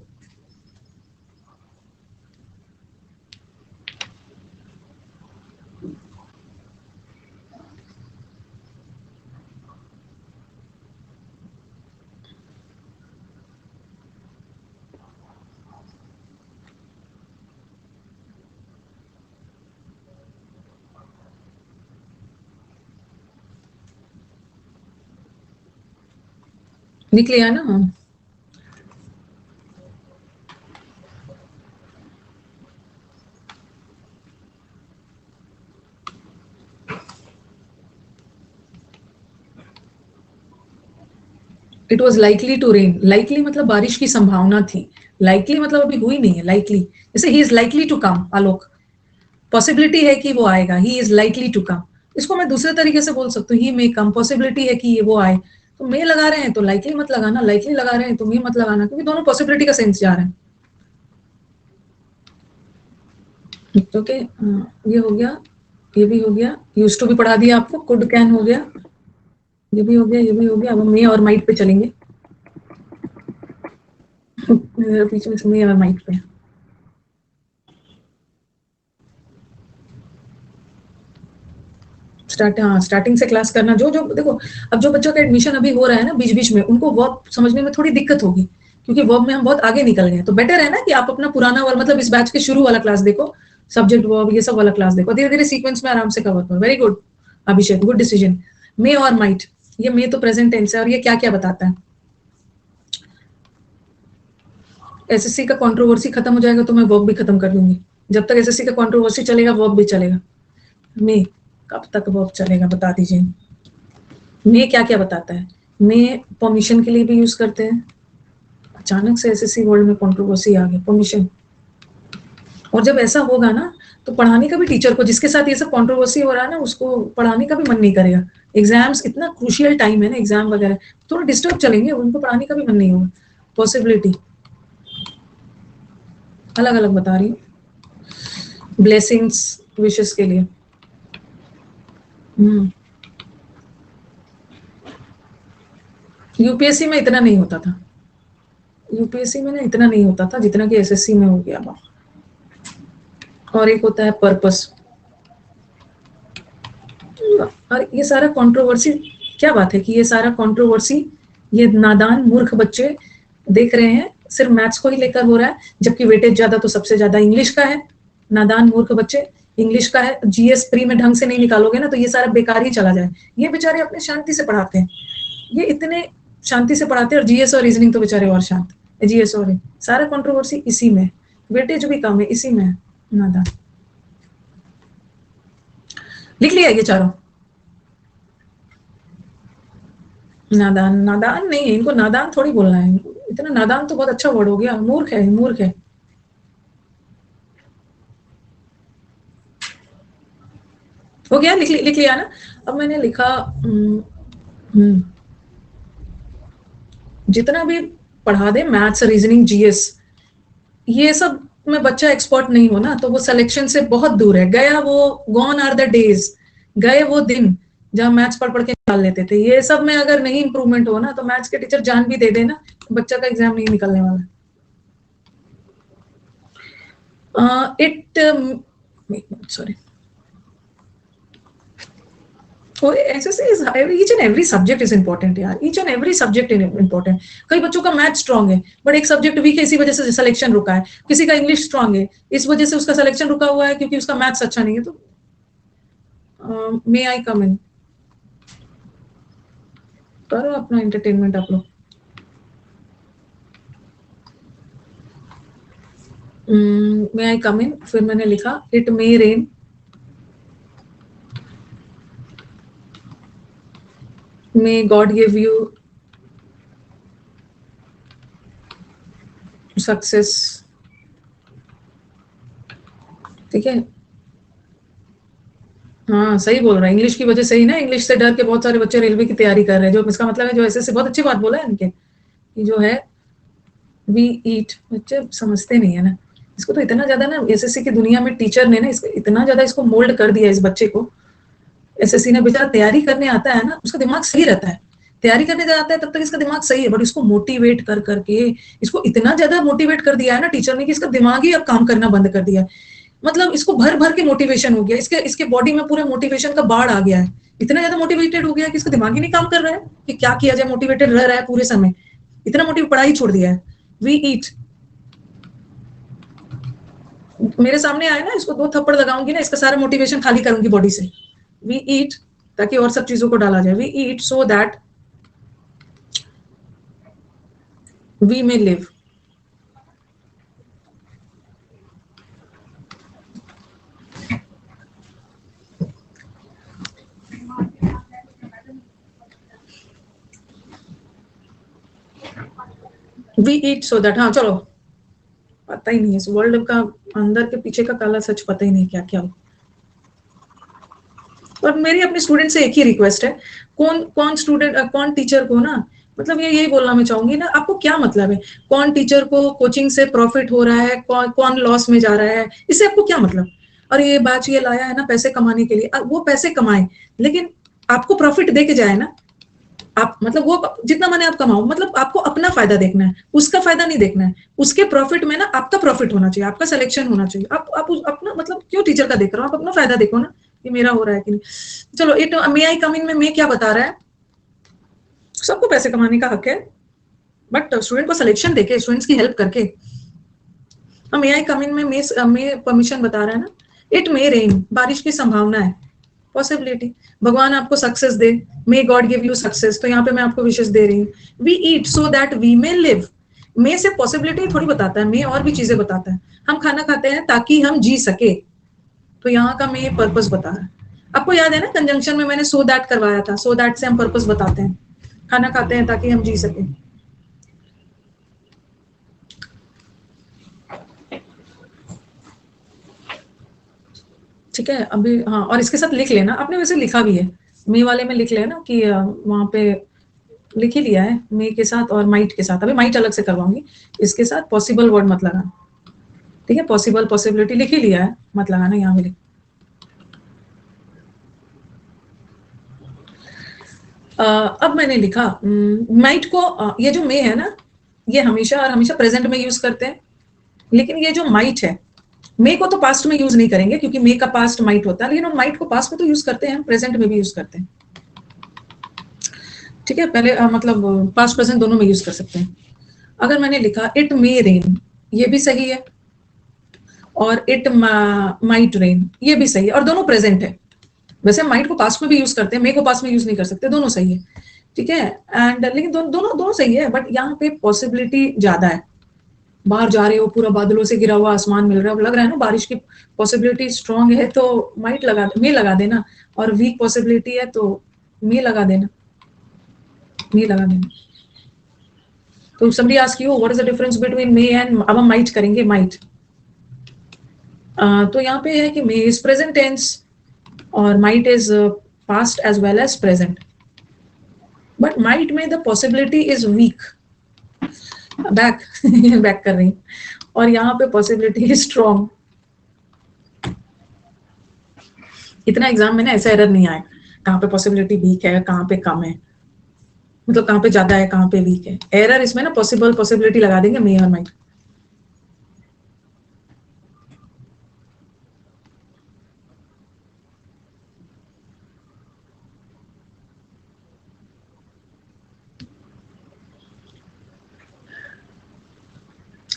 लिख लिया ना, हाँ। It was likely to rain, likely मतलब बारिश की संभावना थी, लाइकली मतलब अभी हुई नहीं है, लाइकली, जैसे he is likely to come, Alok, possibility है कि वो आएगा, he is likely to come, इसको मैं दूसरे तरीके से बोल सकती हूँ, ही मे कम, पॉसिबिलिटी है कि ये वो आए, तो मे लगा रहे हैं तो लाइकली मत लगाना, लाइकली लगा रहे हैं तो मे मत लगाना, क्योंकि दोनों पॉसिबिलिटी का सेंस जा रहे हैं। ओके, ये हो गया, ये भी हो गया, यूज टू भी पढ़ा दिया आपको, कुड कैन हो गया, ये भी हो गया, ये भी हो गया, अब हम मे और माइट पे चलेंगे। बीच में मे और माइट पे स्टार्टिंग से क्लास करना, जो जो देखो, अब जो बच्चों का एडमिशन अभी हो रहा है ना बीच बीच में, उनको वर्ब समझने में थोड़ी दिक्कत होगी, क्योंकि वर्ब में हम बहुत आगे निकल गए, तो बेटर है ना कि आप अपना पुराना वर्ब, मतलब इस बैच के शुरू वाला क्लास देखो, सब्जेक्ट वर्ब ये सब वाला क्लास देखो, धीरे धीरे सीक्वेंस में आराम से कवर करो। वेरी गुड अभिषेक, गुड डिसीजन। मे और माइट, ये मे तो प्रेजेंट टेंस है, और ये क्या क्या बताता है, एसएससी का कंट्रोवर्सी खत्म हो जाएगा तो मैं वर्ब भी खत्म कर दूंगी, जब तक एसएससी का कंट्रोवर्सी चलेगा वर्ब भी चलेगा। मे कब तक वर्ब चलेगा बता दीजिए। मे क्या क्या बताता है, मे परमिशन के लिए भी यूज करते हैं, अचानक से एसएससी वर्ल्ड में कंट्रोवर्सी आ गया, परमिशन, और जब ऐसा होगा ना तो पढ़ाने का भी, टीचर को जिसके साथ ये सब कंट्रोवर्सी हो रहा है ना उसको पढ़ाने का भी मन नहीं करेगा, एग्जाम्स इतना क्रूशियल टाइम है ना, एग्जाम वगैरह थोड़ा डिस्टर्ब चलेंगे, उनको पढ़ाने का भी मन नहीं होगा। पॉसिबिलिटी अलग अलग बता रही हूँ, ब्लेसिंग्स विशेस के लिए। यूपीएससी में इतना नहीं होता था, यूपीएससी में ना इतना नहीं होता था जितना कि एसएससी में हो गया। और एक होता है पर्पस, और ये सारा कंट्रोवर्सी, क्या बात है कि ये सारा कंट्रोवर्सी ये नादान मूर्ख बच्चे देख रहे हैं, सिर्फ मैथ्स को ही लेकर हो रहा है, जबकि वेटेज ज्यादा तो सबसे ज्यादा इंग्लिश का है। नादान मूर्ख बच्चे, इंग्लिश का है, जीएस प्री में ढंग से नहीं निकालोगे ना तो ये सारा बेकार ही चला जाए। ये बेचारे अपने शांति से पढ़ाते हैं, ये इतने शांति से पढ़ाते हैं, और जीएस और रीजनिंग तो बेचारे और शांत, जीएस और सारा कंट्रोवर्सी इसी में, वेटेज भी कम है इसी में। नादान, लिख लिया ये चारों, नादान, नादान नहीं है, इनको नादान थोड़ी बोलना है, इतना नादान तो बहुत अच्छा वर्ड हो गया, मूर्ख है, मूर्ख है। हो गया, लिख लिया ना। अब मैंने लिखा जितना भी पढ़ा दे मैथ्स, रीजनिंग, जीएस, ये सब में बच्चा एक्सपर्ट नहीं हो ना, तो वो सिलेक्शन से बहुत दूर है। गया वो, गॉन आर द डेज, गए वो दिन जहां मैथ्स पढ़ पढ़ के निकाल लेते थे। ये सब में अगर नहीं इंप्रूवमेंट हो ना, तो मैथ्स के टीचर जान भी दे देना, बच्चा का एग्जाम नहीं निकलने वाला। Sorry. So SSC is each and every subject is important यार, each and every subject is important। कई बच्चों का मैथ स्ट्रांग है बट एक सब्जेक्ट वीक है, इसी वजह से सिलेक्शन रुका है। किसी का इंग्लिश स्ट्रांग है, इस वजह से उसका सिलेक्शन रुका हुआ है क्योंकि उसका मैथ्स अच्छा नहीं है। तो मे आई कम इन, करो अपना एंटरटेनमेंट आप लोग। मे आई कम इन, फिर मैंने लिखा it may rain, may God give you success. ठीक है, हाँ सही बोल रहा है, इंग्लिश की वजह से ही ना, इंग्लिश से डर के बहुत सारे बच्चे रेलवे की तैयारी कर रहे हैं। जो इसका मतलब है, जो ऐसे बहुत अच्छी बात बोला है इनके, कि जो है वी ईट, बच्चे समझते नहीं है ना इसको। तो इतना ज्यादा ना एसएससी की दुनिया में टीचर ने ना इसको इतना ज्यादा इसको मोल्ड कर दिया इस बच्चे को। एसएससी ने बेचारा तैयारी करने आता है ना, उसका दिमाग सही रहता है, तैयारी करने जाता है तब तक इसका दिमाग सही है, बट इसको मोटिवेट कर करके इसको इतना ज्यादा मोटिवेट कर दिया है ना टीचर ने कि इसका दिमाग ही अब काम करना बंद कर दिया है। मतलब इसको भर भर के मोटिवेशन हो गया, इसके बॉडी में पूरे मोटिवेशन का बाढ़ आ गया है। इतना ज्यादा मोटिवेटेड हो गया कि इसका दिमाग ही नहीं काम कर रहा है कि क्या किया जाए, मोटिवेटेड रह रहा है पूरे समय, इतना मोटिवेट, पढ़ाई छोड़ दिया है। वी ईट, मेरे सामने आए ना, इसको 2 थप्पड़ लगाऊंगी ना, इसका सारा मोटिवेशन खाली करूंगी बॉडी से। वी ईट, ताकि और सब चीजों को डाला जाए। We eat so that we may live. We eat so that, हाँ चलो, पता ही नहीं है इस वर्ल्ड का अंदर के पीछे का काला सच, पता ही नहीं क्या क्या हो। और मेरी अपने स्टूडेंट से एक ही रिक्वेस्ट है, कौन स्टूडेंट, कौन टीचर को ना, मतलब ये यही बोलना मैं चाहूंगी ना, आपको क्या मतलब है, कौन टीचर को कोचिंग से प्रॉफिट हो रहा है, कौन लॉस में जा रहा है, इससे आपको क्या मतलब। और ये बैच ये लाया है ना पैसे कमाने के लिए, वो पैसे कमाए, लेकिन आपको प्रॉफिट दे के जाए ना। आप मतलब वो जितना माने आप कमाओ, मतलब आपको अपना फायदा देखना है, उसका फायदा नहीं देखना है। उसके प्रॉफिट में ना आपका प्रॉफिट होना चाहिए, आपका सिलेक्शन होना चाहिए। आप अपना मतलब क्यों टीचर का देख रहे हो, आप अपना फायदा देखो ना कि मेरा हो रहा है कि नहीं। चलो इट मे आई कम इन में मैं क्या बता रहा है, सबको पैसे कमाने का हक है, बट स्टूडेंट को सिलेक्शन देके, स्टूडेंट्स की हेल्प करके। मे आई कम इन में मे परमिशन बता रहा है ना। इट मे रेन, बारिश की संभावना है, पॉसिबिलिटी। भगवान आपको सक्सेस दे, may God give you success, तो यहाँ पे मैं आपको विशेष दे रही हूँ। We eat so that we may live, may से पॉसिबिलिटी थोड़ी बताता है, मे और भी चीजें बताता है। हम खाना खाते हैं ताकि हम जी सके, तो यहाँ का मे पर्पस बता रहा है। आपको याद है ना कंजंक्शन में मैंने सो दैट करवाया था, सो दैट से हम पर्पस बताते हैं, खाना खाते हैं ताकि हम जी सके। ठीक है, अभी हाँ, और इसके साथ लिख लेना, आपने वैसे लिखा भी है, मे वाले में लिख लेना कि वहां पे लिख ही लिया है मे के साथ और माइट के साथ। अभी माइट अलग से करवाऊंगी, इसके साथ पॉसिबल वर्ड मत लगाना। ठीक है, पॉसिबल पॉसिबिलिटी लिख ही लिया है, मत लगाना यहाँ पे। अब मैंने लिखा माइट को, ये जो मे है ना, ये हमेशा और हमेशा प्रेजेंट में यूज करते हैं, लेकिन ये जो माइट है, मे को तो पास्ट में यूज नहीं करेंगे क्योंकि मे का पास्ट माइट होता है, लेकिन हम माइट को पास्ट में तो यूज करते हैं, प्रेजेंट में भी यूज करते हैं। ठीक है, पहले मतलब पास्ट प्रेजेंट दोनों में यूज कर सकते हैं। अगर मैंने लिखा इट मे रेन, ये भी सही है, और इट माइट रेन, ये भी सही है, और दोनों प्रेजेंट है। वैसे माइट को पास्ट में भी यूज करते हैं, मे को पास्ट में यूज नहीं कर सकते, दोनों सही है। ठीक है, एंड लेकिन दोनों सही है, बट यहाँ पे पॉसिबिलिटी ज्यादा है। बाहर जा रहे हो, पूरा बादलों से घिरा हुआ आसमान मिल रहा है, लग रहा है ना बारिश की पॉसिबिलिटी स्ट्रांग है, तो माइट लगा, मे लगा देना, और वीक पॉसिबिलिटी है तो मे लगा देना, मे लगा देना। तो somebody ask you what is the difference between may and, अब हम might करेंगे might. तो यहाँ पे है कि may is present tense और might is past as well as present. But might में the possibility is weak. Back back कर रही हूँ. और यहाँ पे possibility is strong. इतना एग्जाम में ना ऐसा एरर नहीं आया कहाँ पे पॉसिबिलिटी वीक है, कहाँ पे कम है, मतलब कहाँ पे ज्यादा है, कहाँ पे वीक है. एरर इसमें ना पॉसिबिलिटी लगा देंगे मे और माइट.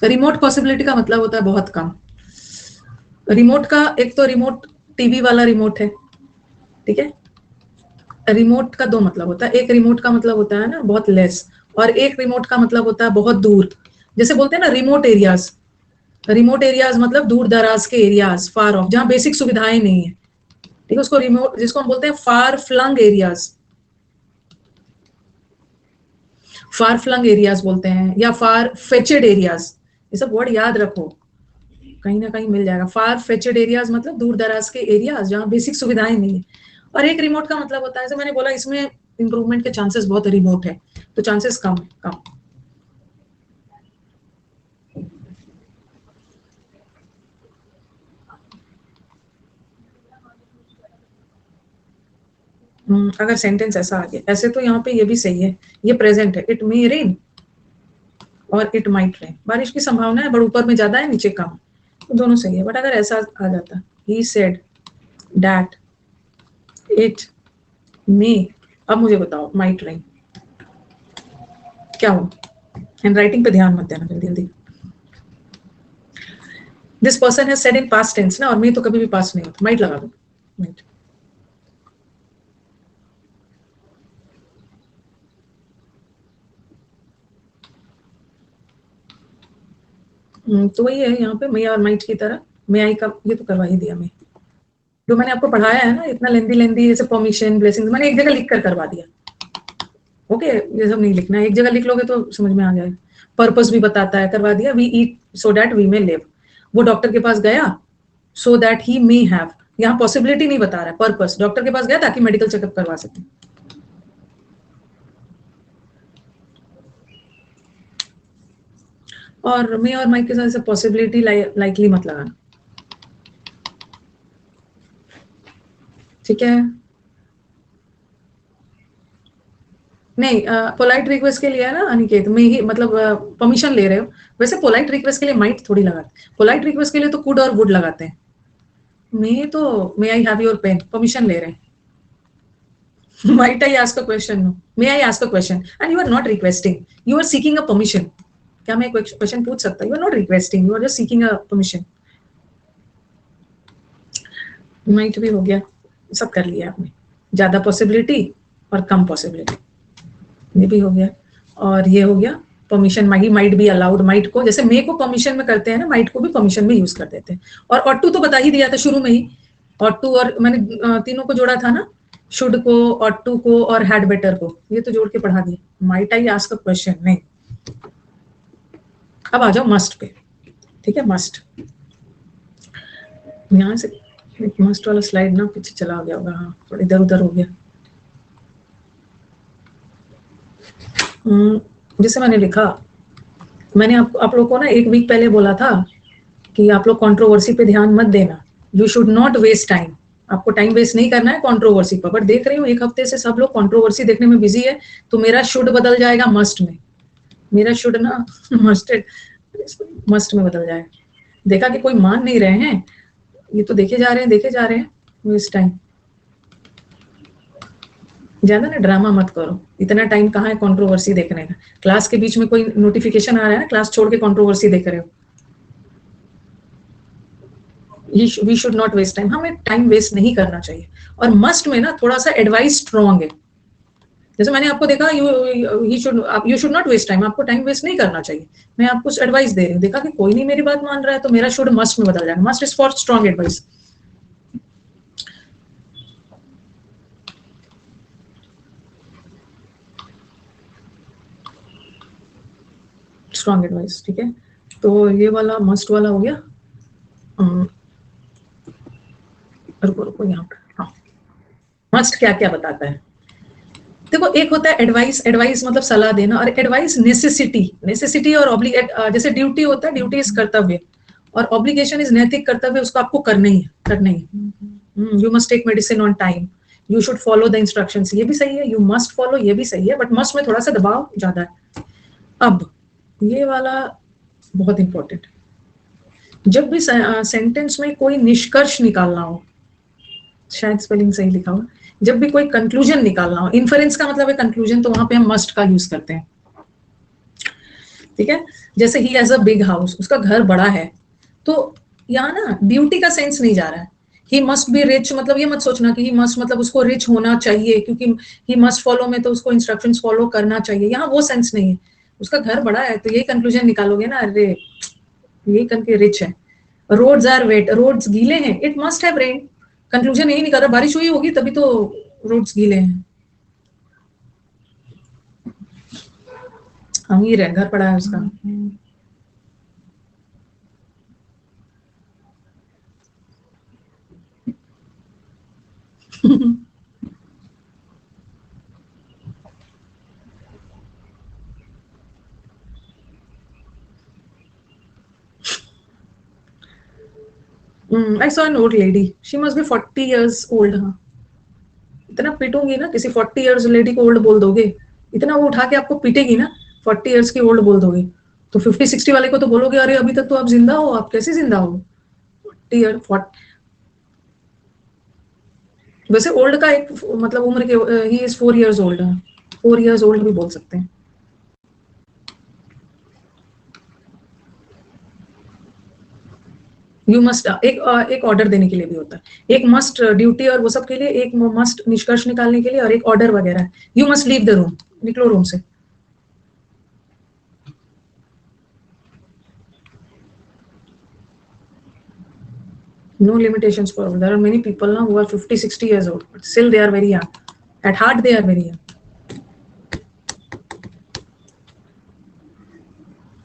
रिमोट पॉसिबिलिटी का मतलब होता है बहुत कम. रिमोट का एक तो रिमोट टीवी वाला रिमोट है, ठीक है. रिमोट का दो मतलब होता है. एक रिमोट का मतलब होता है ना बहुत लेस, और एक रिमोट का मतलब होता है बहुत दूर. जैसे बोलते हैं ना रिमोट एरियाज. रिमोट एरियाज मतलब दूर दराज के एरियाज, फार ऑफ, जहां बेसिक सुविधाएं नहीं है, ठीक है. उसको रिमोट, जिसको हम बोलते हैं far flung areas, far flung areas बोलते हैं, या फार फेचेड एरियाज. ये सब वर्ड याद रखो, कहीं ना कहीं मिल जाएगा. फार फेचेड एरियाज मतलब दूर दराज के एरियाज जहाँ बेसिक सुविधाएं नहीं है. और एक रिमोट का मतलब होता है, जैसे मैंने बोला इसमें इंप्रूवमेंट के चांसेस बहुत रिमोट है, तो चांसेस कम कम. अगर सेंटेंस ऐसा आ गया ऐसे, तो यहाँ पे ये भी सही है. ये प्रेजेंट है, इट मे रेन और इट माइट रेन. बारिश की संभावना है, बट ऊपर में ज्यादा है नीचे कम, तो दोनों सही है. बट अगर ऐसा आ जाता, he said that it may, अब मुझे बताओ माइट रेन क्या हो. हैंड राइटिंग पे ध्यान मत देना जल्दी जल्दी. This person has said in past tense ना, और मे तो कभी भी पास्ट नहीं होता. माइट लगा दो, माइट. तो वही है यहाँ पे मे और माइट की तरह. मे आई का ये तो करवा ही दिया. मैं जो मैंने आपको पढ़ाया है ना इतना लेंदी लेंदी, जैसे परमिशन ब्लेसिंग्स, मैंने एक जगह लिख कर करवा दिया. ओके, ये सब नहीं लिखना. एक जगह लिख लोगे तो समझ में आ जाएगा. पर्पस भी बताता है, करवा दिया. We eat so that we may live. वो डॉक्टर के पास गया so that he may have. यहाँ पॉसिबिलिटी नहीं बता रहा है, पर्पस. डॉक्टर के पास गया ताकि मेडिकल चेकअप करवा सके. और मे और माइक के साथ पॉसिबिलिटी लाइकली मत लगाना, ठीक है. नहीं, पोलाइट रिक्वेस्ट के लिए है ना अनिकेत, में ही मतलब परमिशन ले रहे हो. वैसे पोलाइट रिक्वेस्ट के लिए माइट थोड़ी लगाते. पोलाइट रिक्वेस्ट के लिए तो कुड और वुड लगाते हैं. मे तो may I have your pen, permission ले रहे हैं. Might I ask a question? No. May I ask a question? And you are not requesting. You are seeking a permission. क्या मैं एक क्वेश्चन पूछ सकता? You are not requesting. You are just seeking a permission. Might भी हो गया. सब कर लिया आपने. ज्यादा पॉसिबिलिटी और कम पॉसिबिलिटी, ये भी हो गया. और ये हो गया permission. Might be allowed. Might को जैसे मे को परमिशन में करते हैं ना, माइट को भी परमिशन में यूज कर देते हैं. और ऑट टू तो बता ही दिया था शुरू में ही. ऑट टू और मैंने तीनों को जोड़ा था ना, शुड को, ऑट टू को और हैड बेटर को, ये तो जोड़ के पढ़ा दिया. Might I ask a question नहीं. अब आ जाओ मस्ट पे, ठीक है. मस्ट, यहाँ से मस्ट वाला स्लाइड ना पीछे चला गया होगा. हाँ, थोड़ा इधर उधर हो गया. जैसे मैंने लिखा, मैंने आप लोगों को ना एक वीक पहले बोला था कि आप लोग कंट्रोवर्सी पे ध्यान मत देना. You should not waste time. आपको टाइम वेस्ट नहीं करना है कंट्रोवर्सी पर. बट देख रही हूँ एक हफ्ते से सब लोग कंट्रोवर्सी देखने में बिजी है, तो मेरा शुड बदल जाएगा मस्ट में. मेरा शुड ना मस्ट में बदल जाएगा. देखा कि कोई मान नहीं रहे हैं, ये तो देखे जा रहे हैं वेस्ट टाइम. ज्यादा ना ड्रामा मत करो. इतना टाइम कहाँ है कंट्रोवर्सी देखने का. क्लास के बीच में कोई नोटिफिकेशन आ रहा है ना, क्लास छोड़ के कंट्रोवर्सी देख रहे हो. We should not waste time. हमें टाइम वेस्ट नहीं करना चाहिए. और मस्ट में ना थोड़ा सा एडवाइस स्ट्रॉन्ग है. जैसे मैंने आपको देखा, you should not waste time. आपको टाइम वेस्ट नहीं करना चाहिए. मैं आपको एडवाइस दे रही हूँ. देखा कि कोई नहीं मेरी बात मान रहा है, तो मेरा शुड मस्ट में बदल जाएगा. Must is for strong advice. Strong advice, ठीक है। तो ये वाला मस्ट वाला हो गया। रुको रुको यहाँ पर, हाँ, मस्ट क्या क्या बताता है। देखो, एक होता है एडवाइस, एडवाइस मतलब सलाह देना, और एडवाइस नेसेसिटी, नेसेसिटी और जैसे ड्यूटी होता है, ड्यूटी इज कर्तव्य, और ऑब्लिगेशन इज नैतिक कर्तव्य, उसको आपको करना ही है, करना ही। You must take medicine on time, you should follow the instructions, ये भी सही है, यू मस्ट फॉलो, ये भी सही है, बट मस्ट में थोड़ा सा दबाव ज्यादा है। अब ये वाला बहुत इंपॉर्टेंट, जब भी सेंटेंस में कोई निष्कर्ष निकालना हो, शायद स्पेलिंग सही लिखा हो, जब भी कोई कंक्लूजन निकालना हो, इन्फरेंस का मतलब है कंक्लूजन, तो वहां पे हम मस्ट का यूज करते हैं, ठीक है। जैसे he has a big house, उसका घर बड़ा है, तो यहाँ ना ड्यूटी का सेंस नहीं जा रहा है। ही मस्ट बी रिच, मतलब ये मत सोचना कि ही मस्ट मतलब उसको रिच होना चाहिए, क्योंकि ही मस्ट फॉलो में तो उसको इंस्ट्रक्शंस फॉलो करना चाहिए, यहाँ वो सेंस नहीं है। उसका घर बड़ा है तो यही कंक्लूजन निकालोगे ना, अरे यही करके रिच है। रोड्स आर वेट, रोड्स गीले हैं, it must have rain, conclusion यही निकाल रहा, बारिश हुई होगी तभी तो रोड्स गीले हैं। अमीर है, घर पड़ा है उसका। I saw an old lady. She must be 40 years old. हाँ, इतना पीटूंगी ना, किसी 40 years लेडी को ओल्ड बोल दोगे, इतना वो उठा के आपको पीटेगी ना, 40 years की ओल्ड बोल दोगे, तो 50-60 वाले को तो बोलोगे अरे अभी तक तो आप जिंदा हो, आप कैसे जिंदा हो। 40 year 40, वैसे ओल्ड का एक मतलब उम्र के, he is 4 years old, 4 years old भी बोल सकते हैं। यू मस्ट एक ऑर्डर देने के लिए भी होता है, एक मस्ट ड्यूटी और वो सब के लिए, एक मस्ट निष्कर्ष निकालने के लिए, और एक ऑर्डर वगैरह। You must leave the room, निकलो रूम से। No limitations for all. There are many people now who are 50-60 years old, but still they are very young. At heart they are very young.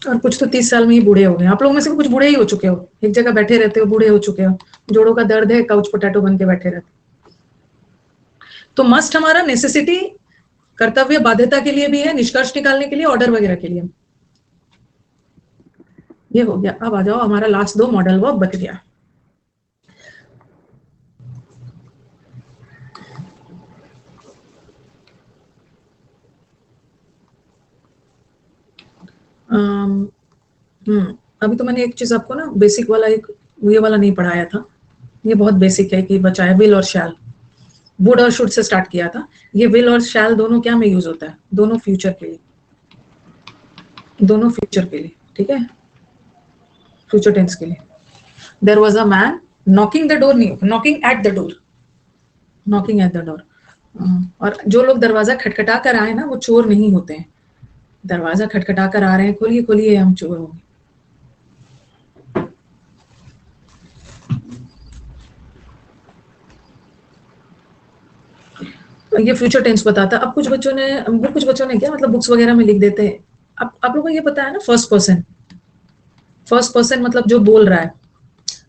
और कुछ तो 30 साल में ही बूढ़े हो गए। आप लोगों में से भी कुछ बूढ़े ही हो चुके हो, एक जगह बैठे रहते हो, बूढ़े हो चुके हो, जोड़ों का दर्द है, काउच पोटैटो बन के बैठे रहते। तो मस्ट हमारा नेसेसिटी, कर्तव्य, बाध्यता के लिए भी है, निष्कर्ष निकालने के लिए, ऑर्डर वगैरह के लिए। ये हो गया। अब आ जाओ, हमारा लास्ट 2 मॉडल वर्ब बच गया। अभी तो मैंने एक चीज आपको ना बेसिक वाला, एक ये वाला नहीं पढ़ाया था, ये बहुत बेसिक है कि बचाया, विल और शैल, वुड और शुड से स्टार्ट किया था। ये विल और शैल दोनों क्या में यूज होता है, दोनों फ्यूचर के लिए, दोनों फ्यूचर के लिए, ठीक है, फ्यूचर टेंस के लिए। There was a man knocking the door, नहीं, knocking at the door, knocking at the door. और जो लोग दरवाजा खटखटा कर आए ना, वो चोर नहीं होते हैं। दरवाजा खटखटा कर आ रहे हैं, खोलिए खोलिए, हम चोर होंगे। ये फ्यूचर टेंस बताता है। अब कुछ बच्चों ने क्या मतलब बुक्स वगैरह में लिख देते हैं। आप लोगों को ये पता है ना, फर्स्ट पर्सन, फर्स्ट पर्सन मतलब जो बोल रहा है,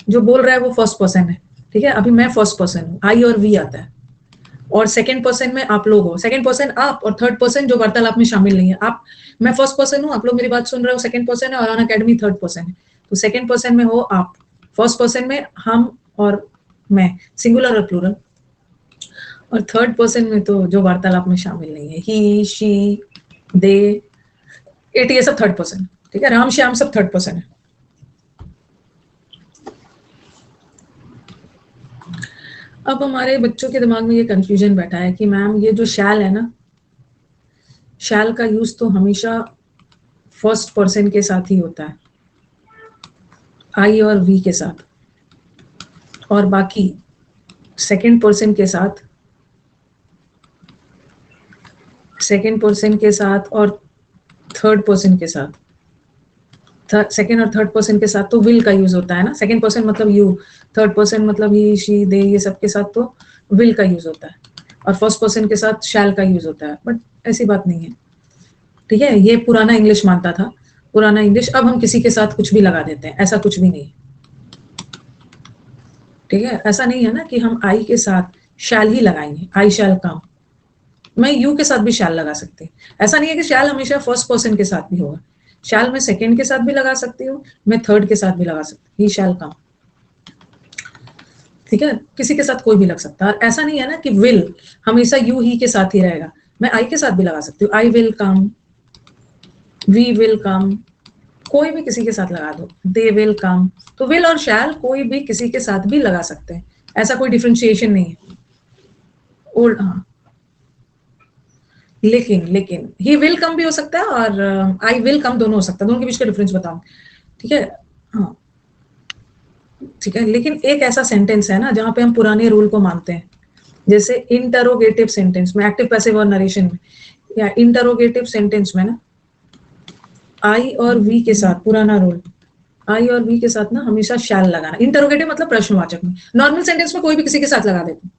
जो बोल रहा है वो फर्स्ट पर्सन है, ठीक है। अभी मैं फर्स्ट पर्सन हूँ, आई और वी आता है, और सेकंड पर्सन में आप लोग हो, सेकंड पर्सन आप, और थर्ड पर्सन जो वार्तालाप में शामिल नहीं है। आप, मैं फर्स्ट पर्सन हूँ, आप लोग मेरी बात सुन रहे हो, सेकंड पर्सन है, और ऑन अकेडमी थर्ड पर्सन है। तो सेकंड पर्सन में हो आप, फर्स्ट पर्सन में हम और मैं, सिंगुलर और प्लूरल, और थर्ड पर्सन में तो जो वार्तालाप में शामिल नहीं है, ही, शी, दे, इट, ये सब थर्ड पर्सन, ठीक है। राम श्याम सब थर्ड पर्सन है। अब हमारे बच्चों के दिमाग में ये कंफ्यूजन बैठा है कि मैम ये जो शैल है ना, शैल का यूज तो हमेशा फर्स्ट पर्सन के साथ ही होता है, आई और वी के साथ, और बाकी सेकंड पर्सन के साथ, सेकंड पर्सन के साथ और थर्ड पर्सन के साथ, सेकंड और थर्ड पर्सन के साथ तो विल का यूज होता है ना। सेकंड पर्सन मतलब यू, थर्ड पर्सन मतलब ही, शी, दे, ये सब के साथ तो विल का यूज होता है, और फर्स्ट पर्सन के साथ शैल का यूज होता है। बट ऐसी बात नहीं है, ठीक है। ये पुराना इंग्लिश मानता था, पुराना इंग्लिश, अब हम किसी के साथ कुछ भी लगा देते हैं, ऐसा कुछ भी नहीं। ठीक है, ऐसा नहीं है ना कि हम आई के साथ शैल ही लगाएंगे, आई शैल कम। मैं यू के साथ भी शैल लगा सकती हूँ। ऐसा नहीं है कि शैल हमेशा फर्स्ट पर्सन के साथ भी होगा, शैल मैं सेकेंड के साथ भी लगा सकती हूँ, मैं थर्ड के साथ भी लगा सकती हूँ, ही शैल कम। ठीक है, किसी के साथ कोई भी लग सकता है। और ऐसा नहीं है ना कि विल हमेशा यू ही के साथ ही रहेगा, मैं आई के साथ भी लगा सकती हूँ, I will come, we will come, कोई भी किसी के साथ लगा दो, दे विल कम। तो विल और शैल कोई भी किसी के साथ भी लगा सकते हैं, ऐसा कोई डिफरेंशिएशन नहीं है। ओल्ड, हाँ, लेकिन ही विल कम भी हो सकता है और आई विल कम दोनों हो सकता है, दोनों के बीच का डिफरेंस बताऊं। ठीक है, हाँ ठीक है, लेकिन एक ऐसा सेंटेंस है ना जहां पे हम पुराने रूल को मानते हैं, जैसे इंटरोगेटिव सेंटेंस में, एक्टिव पैसिव और नरेशन में, या इंटरोगेटिव सेंटेंस में ना आई और वी के साथ पुराना रूल, आई और वी के साथ ना हमेशा शैल लगाना। इंटरोगेटिव मतलब प्रश्नवाचक में, नॉर्मल सेंटेंस में कोई भी किसी के साथ लगा देते हैं,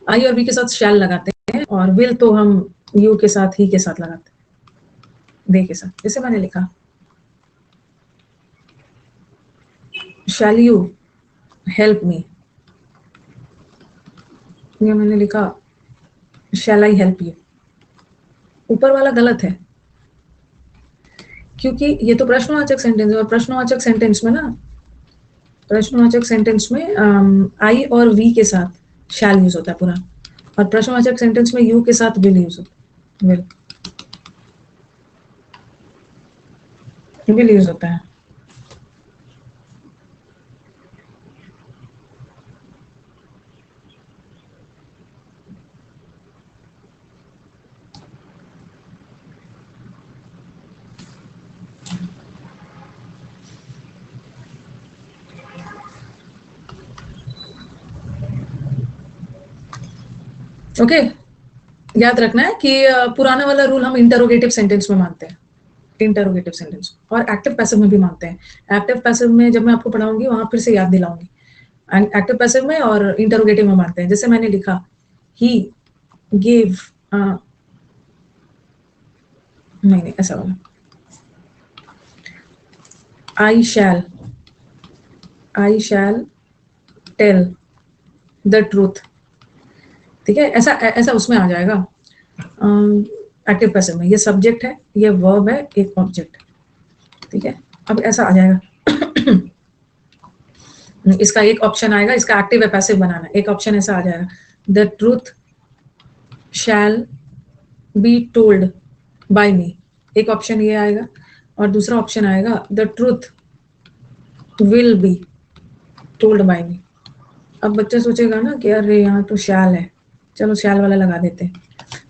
आई और वी के साथ शैल लगाते हैं, और विल तो हम यू के साथ ही के साथ लगाते हैं, दे के साथ। जैसे मैंने लिखा शैल यू हेल्प मी, या मैंने लिखा शैल आई हेल्प यू। ऊपर वाला गलत है, क्योंकि ये तो प्रश्नवाचक सेंटेंस है, और प्रश्नवाचक सेंटेंस में ना, प्रश्नवाचक सेंटेंस में आई और वी के साथ शैल यूज होता है पूरा, और प्रश्नवाचक सेंटेंस में यू के साथ विल यूज होता है, विल यूज होता है। ओके, याद रखना है कि पुराना वाला रूल हम इंटरोगेटिव सेंटेंस में मानते हैं, इंटरोगेटिव सेंटेंस, और एक्टिव पैसिव में भी मानते हैं। एक्टिव पैसिव में जब मैं आपको पढ़ाऊंगी वहां फिर से याद दिलाऊंगी, एक्टिव पैसिव में और इंटरोगेटिव में मानते हैं। जैसे मैंने लिखा ही गिव, नहीं ऐसा वाला, आई शैल टेल द ट्रूथ। ठीक है, ऐसा ऐसा उसमें आ जाएगा एक्टिव पैसिव में, ये सब्जेक्ट है, ये वर्ब है, एक ऑब्जेक्ट। ठीक है, अब ऐसा आ जाएगा इसका एक ऑप्शन आएगा, इसका एक्टिव है पैसिव बनाना, एक ऑप्शन ऐसा आ जाएगा, the truth shall be told by me, एक ऑप्शन ये आएगा, और दूसरा ऑप्शन आएगा the truth will be told by me. अब बच्चा सोचेगा ना कि अरे यहाँ तो शैल है, चलो शैल वाला लगा देते हैं,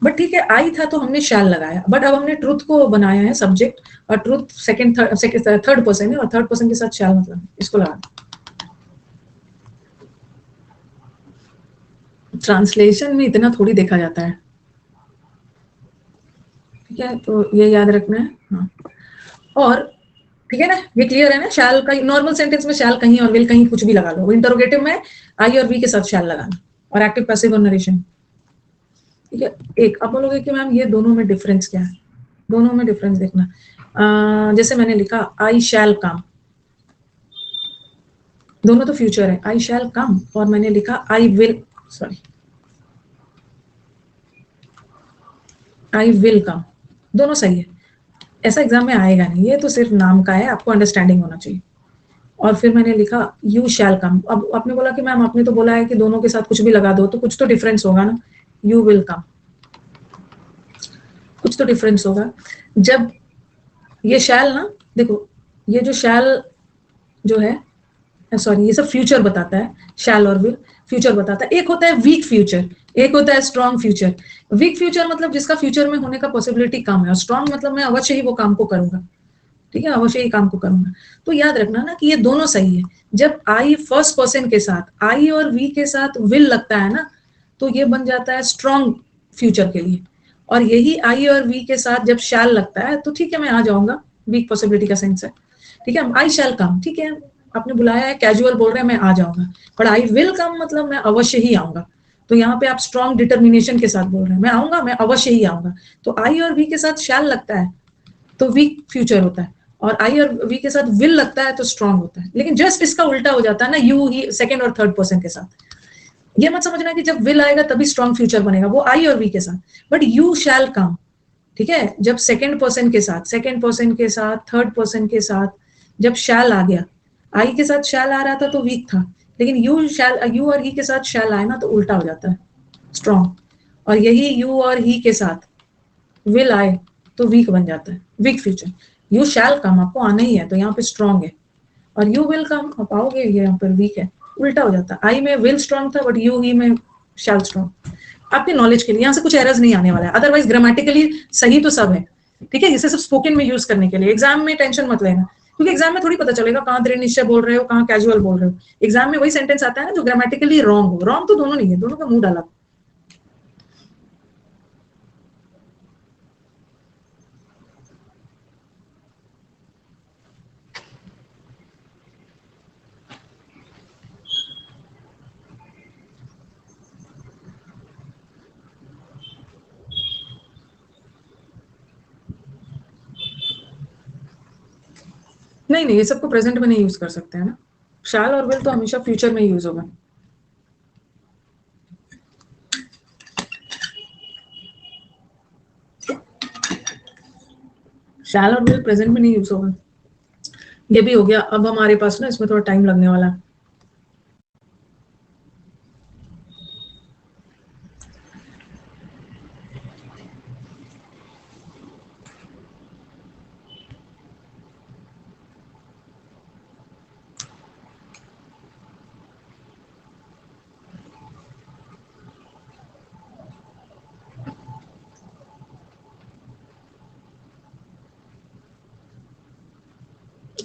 बट ठीक है, आई था तो हमने शैल लगाया, बट अब हमने ट्रूथ को बनाया है सब्जेक्ट, और ट्रूथ सेकंड थर्ड पर्सन है, और थर्ड पर्सन के साथ शैल मतलब इसको लगा। ट्रांसलेशन में इतना थोड़ी देखा जाता है। ठीक है, तो ये याद रखना है। हाँ, और ठीक है ना, ये क्लियर है ना, शैल का नॉर्मल सेंटेंस में शैल कहीं और विल कहीं कुछ भी लगा लो, इंटरोगेटिव में आई और वी के साथ शैल लगाना, और एक्टिव पैसिव और नरेशन। ठीक है, एक आप बोलोगे कि मैम ये दोनों में डिफरेंस क्या है, दोनों में डिफरेंस देखना। जैसे मैंने लिखा आई शैल कम, दोनों तो फ्यूचर है, आई शैल कम, और मैंने लिखा I will, sorry I will कम, दोनों सही है। ऐसा एग्जाम में आएगा नहीं, ये तो सिर्फ नाम का है, आपको अंडरस्टैंडिंग होना चाहिए। और फिर मैंने लिखा यू शैल कम, अब आपने बोला कि मैम आपने तो बोला है कि दोनों के साथ कुछ भी लगा दो, तो कुछ तो डिफरेंस होगा ना, यू विल कम, कुछ तो डिफरेंस होगा। जब ये शैल ना, देखो ये जो शैल जो है, सॉरी ये सब फ्यूचर बताता है, शैल और विल फ्यूचर बताता है। एक होता है वीक फ्यूचर, एक होता है स्ट्रॉन्ग फ्यूचर। वीक फ्यूचर मतलब जिसका फ्यूचर में होने का पॉसिबिलिटी कम है, और स्ट्रॉन्ग मतलब मैं अवश्य ही वो काम को करूंगा। ठीक है, अवश्य ही काम को करूंगा। तो याद रखना ना कि ये दोनों सही है। जब आई फर्स्ट पर्सन के साथ, आई और वी के साथ विल लगता है ना, तो ये बन जाता है स्ट्रॉन्ग फ्यूचर के लिए। और यही आई और वी के साथ जब शैल लगता है, तो ठीक है मैं आ जाऊंगा, वीक पॉसिबिलिटी का सेंस है। ठीक है, आई शैल कम, ठीक है आपने बुलाया है, कैजुअल बोल रहे हैं, मैं आ जाऊंगा। पर आई विल कम मतलब मैं अवश्य ही आऊंगा। तो यहाँ पे आप स्ट्रॉन्ग डिटर्मिनेशन के साथ बोल रहे हैं, मैं आऊंगा, मैं अवश्य ही आऊंगा। तो आई और वी के साथ शैल लगता है, तो वीक फ्यूचर होता है, और आई और वी के साथ विल लगता है तो स्ट्रांग होता है। लेकिन जस्ट इसका उल्टा हो जाता है ना यू ही सेकंड और थर्ड पर्सन के साथ। ये मत समझना कि जब विल आएगा तभी स्ट्रांग फ्यूचर बनेगा, वो आई और वी के साथ, बट यू शैल कम, ठीक है। जब सेकंड पर्सन के साथ, सेकंड पर्सन के साथ, थर्ड पर्सन के साथ जब शैल आ गया, आई के साथ शैल आ रहा था तो वीक था, लेकिन यू और ही के साथ शैल आए ना तो उल्टा हो जाता है स्ट्रांग, और यही यू और ही के साथ विल आए तो वीक बन जाता है, वीक फ्यूचर। यू शैल कम आपको आना ही है तो यहाँ पे स्ट्रांग है, और यू विल कम आप आओगे ये यहाँ पर वीक है, उल्टा हो जाता है। आई में विल स्ट्रांग था बट यू ही में शैल स्ट्रांग। आपके नॉलेज के लिए यहाँ से कुछ एरर्स नहीं आने वाला है, अदरवाइज ग्रामेटिकली सही तो सब है, ठीक है। इसे सब स्पोकन में यूज करने के लिए, एग्जाम में टेंशन मत लेना, क्योंकि एग्जाम में थोड़ी पता चलेगा कहाँ दृढ़ निश्चय बोल रहे हो कहाँ कैजुअल बोल रहे हो। एग्जाम में वही सेंटेंस आता है ना जो ग्रामेटिकली रॉन्ग हो, रॉन्ग तो दोनों नहीं है, दोनों का मूड अलग। नहीं नहीं, ये सबको प्रेजेंट में नहीं यूज कर सकते हैं ना, शैल और विल तो हमेशा फ्यूचर में यूज होगा। शैल और विल प्रेजेंट में नहीं यूज होगा। ये भी हो गया। अब हमारे पास ना इसमें थोड़ा टाइम लगने वाला है।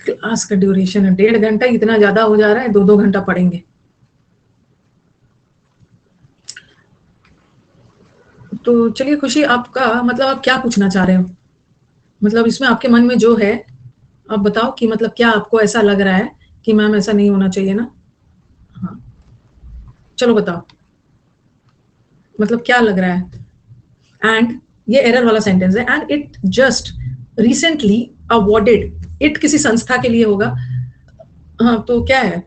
क्लास का ड्यूरेशन है 1.5 घंटा, इतना ज्यादा हो जा रहा है, 2-2 घंटा पढ़ेंगे। तो चलिए खुशी, आपका मतलब आप क्या पूछना चाह रहे हो, मतलब इसमें आपके मन में जो है आप बताओ कि मतलब क्या आपको ऐसा लग रहा है कि मैम ऐसा नहीं होना चाहिए ना। हाँ चलो बताओ, मतलब क्या लग रहा है। एंड ये एरर वाला सेंटेंस है, and it just recently awarded, it किसी संस्था के लिए होगा। हाँ तो क्या है,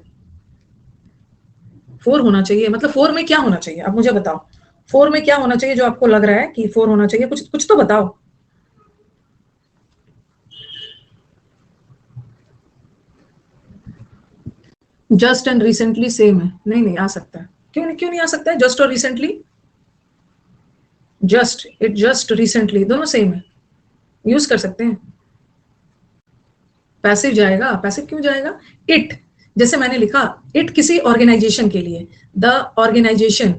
4 होना चाहिए, मतलब 4 में क्या होना चाहिए अब मुझे बताओ, 4 में क्या होना चाहिए जो आपको लग रहा है कि 4 होना चाहिए, कुछ कुछ तो बताओ। जस्ट एंड रिसेंटली सेम है, नहीं नहीं आ सकता है, क्यों नहीं आ सकता है, जस्ट और recently, just it just recently दोनों सेम है, यूज कर सकते हैं। पैसिव जाएगा, पैसिव क्यों जाएगा, इट जैसे मैंने लिखा, इट किसी ऑर्गेनाइजेशन के लिए, द ऑर्गेनाइजेशन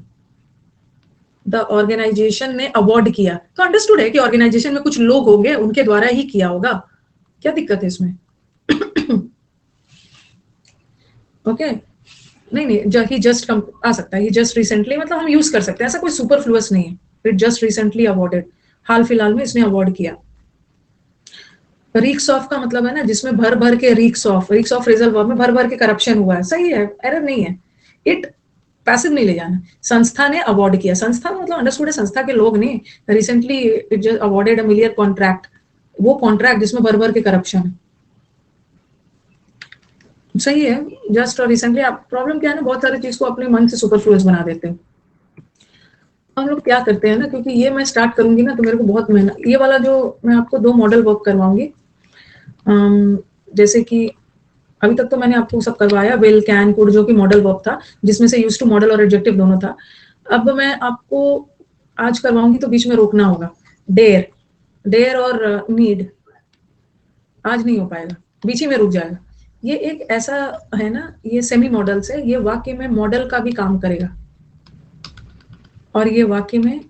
ने अवार्ड किया, तो अंडरस्टूड है कि ऑर्गेनाइजेशन में कुछ लोग होंगे उनके द्वारा ही किया होगा, क्या दिक्कत है इसमें। ओके नहीं नहीं, ही जस्ट आ सकता है, जस्ट रिसेंटली मतलब हम यूज कर सकते हैं, ऐसा कोई सुपरफ्लुअस नहीं है। इट जस्ट रिसेंटली अवार्डेड, हाल फिलहाल में इसने अवार्ड किया। रीक्स ऑफ का मतलब है ना जिसमें भर भर के, रीक्स ऑफ फ्रेजल वर्ब में भर भर के करप्शन हुआ है, सही है, एरर नहीं है। इट पैसिव नहीं ले जाना, संस्था ने अवार्ड किया, संस्था मतलब अंडरस्टूड है संस्था के लोग ने, recently it just awarded a million contract, वो कॉन्ट्रैक्ट जिसमें भर भर के करप्शन है, सही है। जस्ट और रिसेंटली, आप प्रॉब्लम क्या है ना, बहुत सारी चीज को अपने मन से सुपरफ्लुअस बना देते हैं। हम लोग क्या करते हैं ना, क्योंकि ये मैं स्टार्ट करूंगी ना तो मेरे को बहुत मेहनत, ये वाला जो मैं आपको 2 मॉडल वर्क करवाऊंगी, जैसे कि अभी तक तो मैंने आपको सब करवाया, विल कैन कुड जो कि मॉडल वर्ब था, जिसमें से यूज टू मॉडल और एडजेक्टिव दोनों था। अब मैं आपको आज करवाऊंगी तो बीच में रोकना होगा, डेयर और नीड आज नहीं हो पाएगा, बीच ही में रुक जाएगा। ये एक ऐसा है ना, ये सेमी मॉडल से, ये वाक्य में मॉडल का भी काम करेगा और ये वाक्य में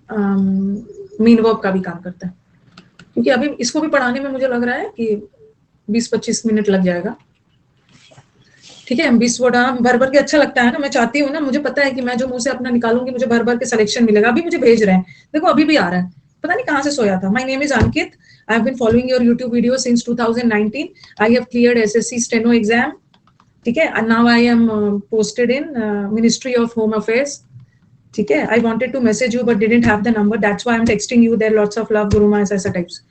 मीन वर्ब का भी काम करता है, क्योंकि अभी इसको भी पढ़ाने में मुझे लग रहा है कि 20-25 मिनट लग जाएगा, ठीक है। 20 वर्ड भर भर के अच्छा लगता है ना, मैं चाहती हूँ ना, मुझे पता है कि मैं जो मुंह से अपना निकालूंगी मुझे भर भर के सिलेक्शन मिलेगा। अभी मुझे भेज रहे हैं, देखो अभी भी आ रहा है, पता नहीं कहाँ से सोया था। My name is Ankit, I have been following your YouTube video since 2019, I have cleared SSC steno exam, ठीक है, and now I am posted in ministry of home affairs, ठीक है। I wanted to message you but didn't have the number, that's why I am texting you, there lots of love गुरुमा, ऐसा types.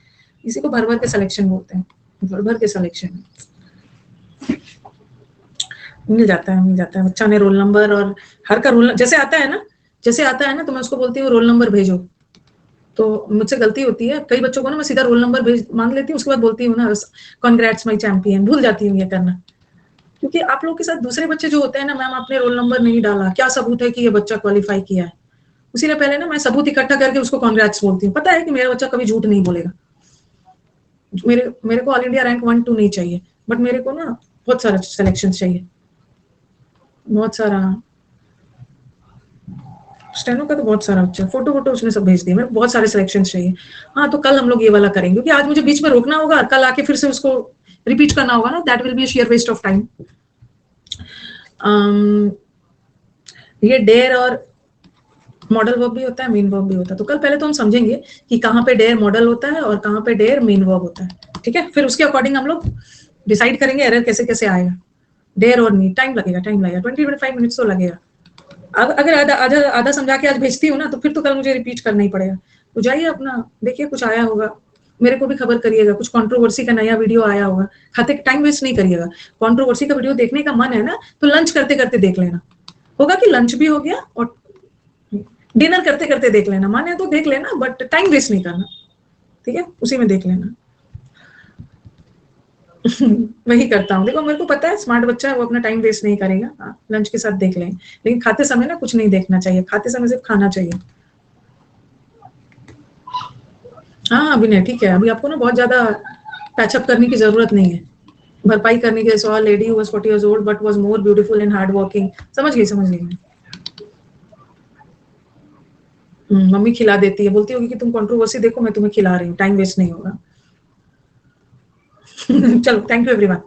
इसी को भर भर के selection बोलते हैं, भर भर के सिलेक्शन। मिल जाता है बच्चा ने रोल नंबर और हर का रोल जैसे आता है ना तो मैं उसको बोलती हूँ रोल नंबर भेजो। तो मुझसे गलती होती है, कई बच्चों को ना मैं सीधा रोल नंबर भेज मांग लेती हूँ, उसके बाद बोलती हूँ ना कॉन्ग्रेट्स माय चैंपियन, भूल जाती हूँ ये करना। क्योंकि आप लोगों के साथ दूसरे बच्चे जो होते हैं ना, मैम आपने रोल नंबर नहीं डाला, क्या सबूत है कि ये बच्चा क्वालिफाई किया है? उसी ने पहले ना मैं सबूत इकट्ठा करके उसको कॉन्ग्रेट्स बोलती हूँ। पता है कि मेरा बच्चा कभी झूठ नहीं बोलेगा। मेरे को ऑल इंडिया रैंक 1-2 नहीं चाहिए, बट मेरे को ना बहुत सारा सिलेक्शन चाहिए, बहुत सारा। स्टेनो का तो बहुत सारा बच्चा, फोटो उसने सब भेज दिए, मेरे को बहुत सारे सिलेक्शन चाहिए। हाँ, तो कल हम लोग ये वाला करेंगे, क्योंकि आज मुझे बीच में रोकना होगा, कल आके फिर से उसको रिपीट करना होगा ना, that will be sheer waste of time. ये डेयर और मॉडल वर्ब भी होता है, मेन वर्ब भी होता है। तो कल पहले तो हम समझेंगे कि कहाँ पे डेयर मॉडल होता है और कहाँ पे डेयर मेन वर्ब होता है, ठीक है? फिर उसके अकॉर्डिंग हम लोग डिसाइड करेंगे एरर कैसे कैसे आएगा। डेयर और नीड टाइम लगेगा 20-25 मिनट्स तो लगेगा। अगर आधा समझा के आज भेजती हूँ ना, तो फिर तो कल मुझे रिपीट करना ही पड़ेगा। तो जाइए अपना देखिए, कुछ आया होगा, मेरे को भी खबर करिएगा, कुछ कंट्रोवर्सी का नया वीडियो आया होगा। खाते टाइम वेस्ट नहीं करिएगा। कंट्रोवर्सी का वीडियो देखने का मन है ना, तो लंच करते करते देख लेना, होगा कि लंच भी हो गया और डिनर करते करते देख लेना। मन है तो देख लेना, बट टाइम वेस्ट नहीं करना, ठीक है? उसी में देख लेना। वही करता हूँ, देखो मेरे को पता है स्मार्ट बच्चा है, वो अपना टाइम वेस्ट नहीं करेगा। हाँ, लंच के साथ देख लें, लेकिन खाते समय ना कुछ नहीं देखना चाहिए, खाते समय सिर्फ खाना चाहिए। हाँ अभिनय, ठीक है, अभी आपको ना बहुत ज्यादा पैचअप करने की जरूरत नहीं है, भरपाई करने के। So lady who was 40 years old but was more beautiful and hard working। समझ गई मैं। मम्मी खिला देती है, बोलती होगी कि तुम कंट्रोवर्सी देखो, मैं तुम्हें खिला रही हूँ, टाइम वेस्ट नहीं होगा। चलो, थैंक यू एवरीवन।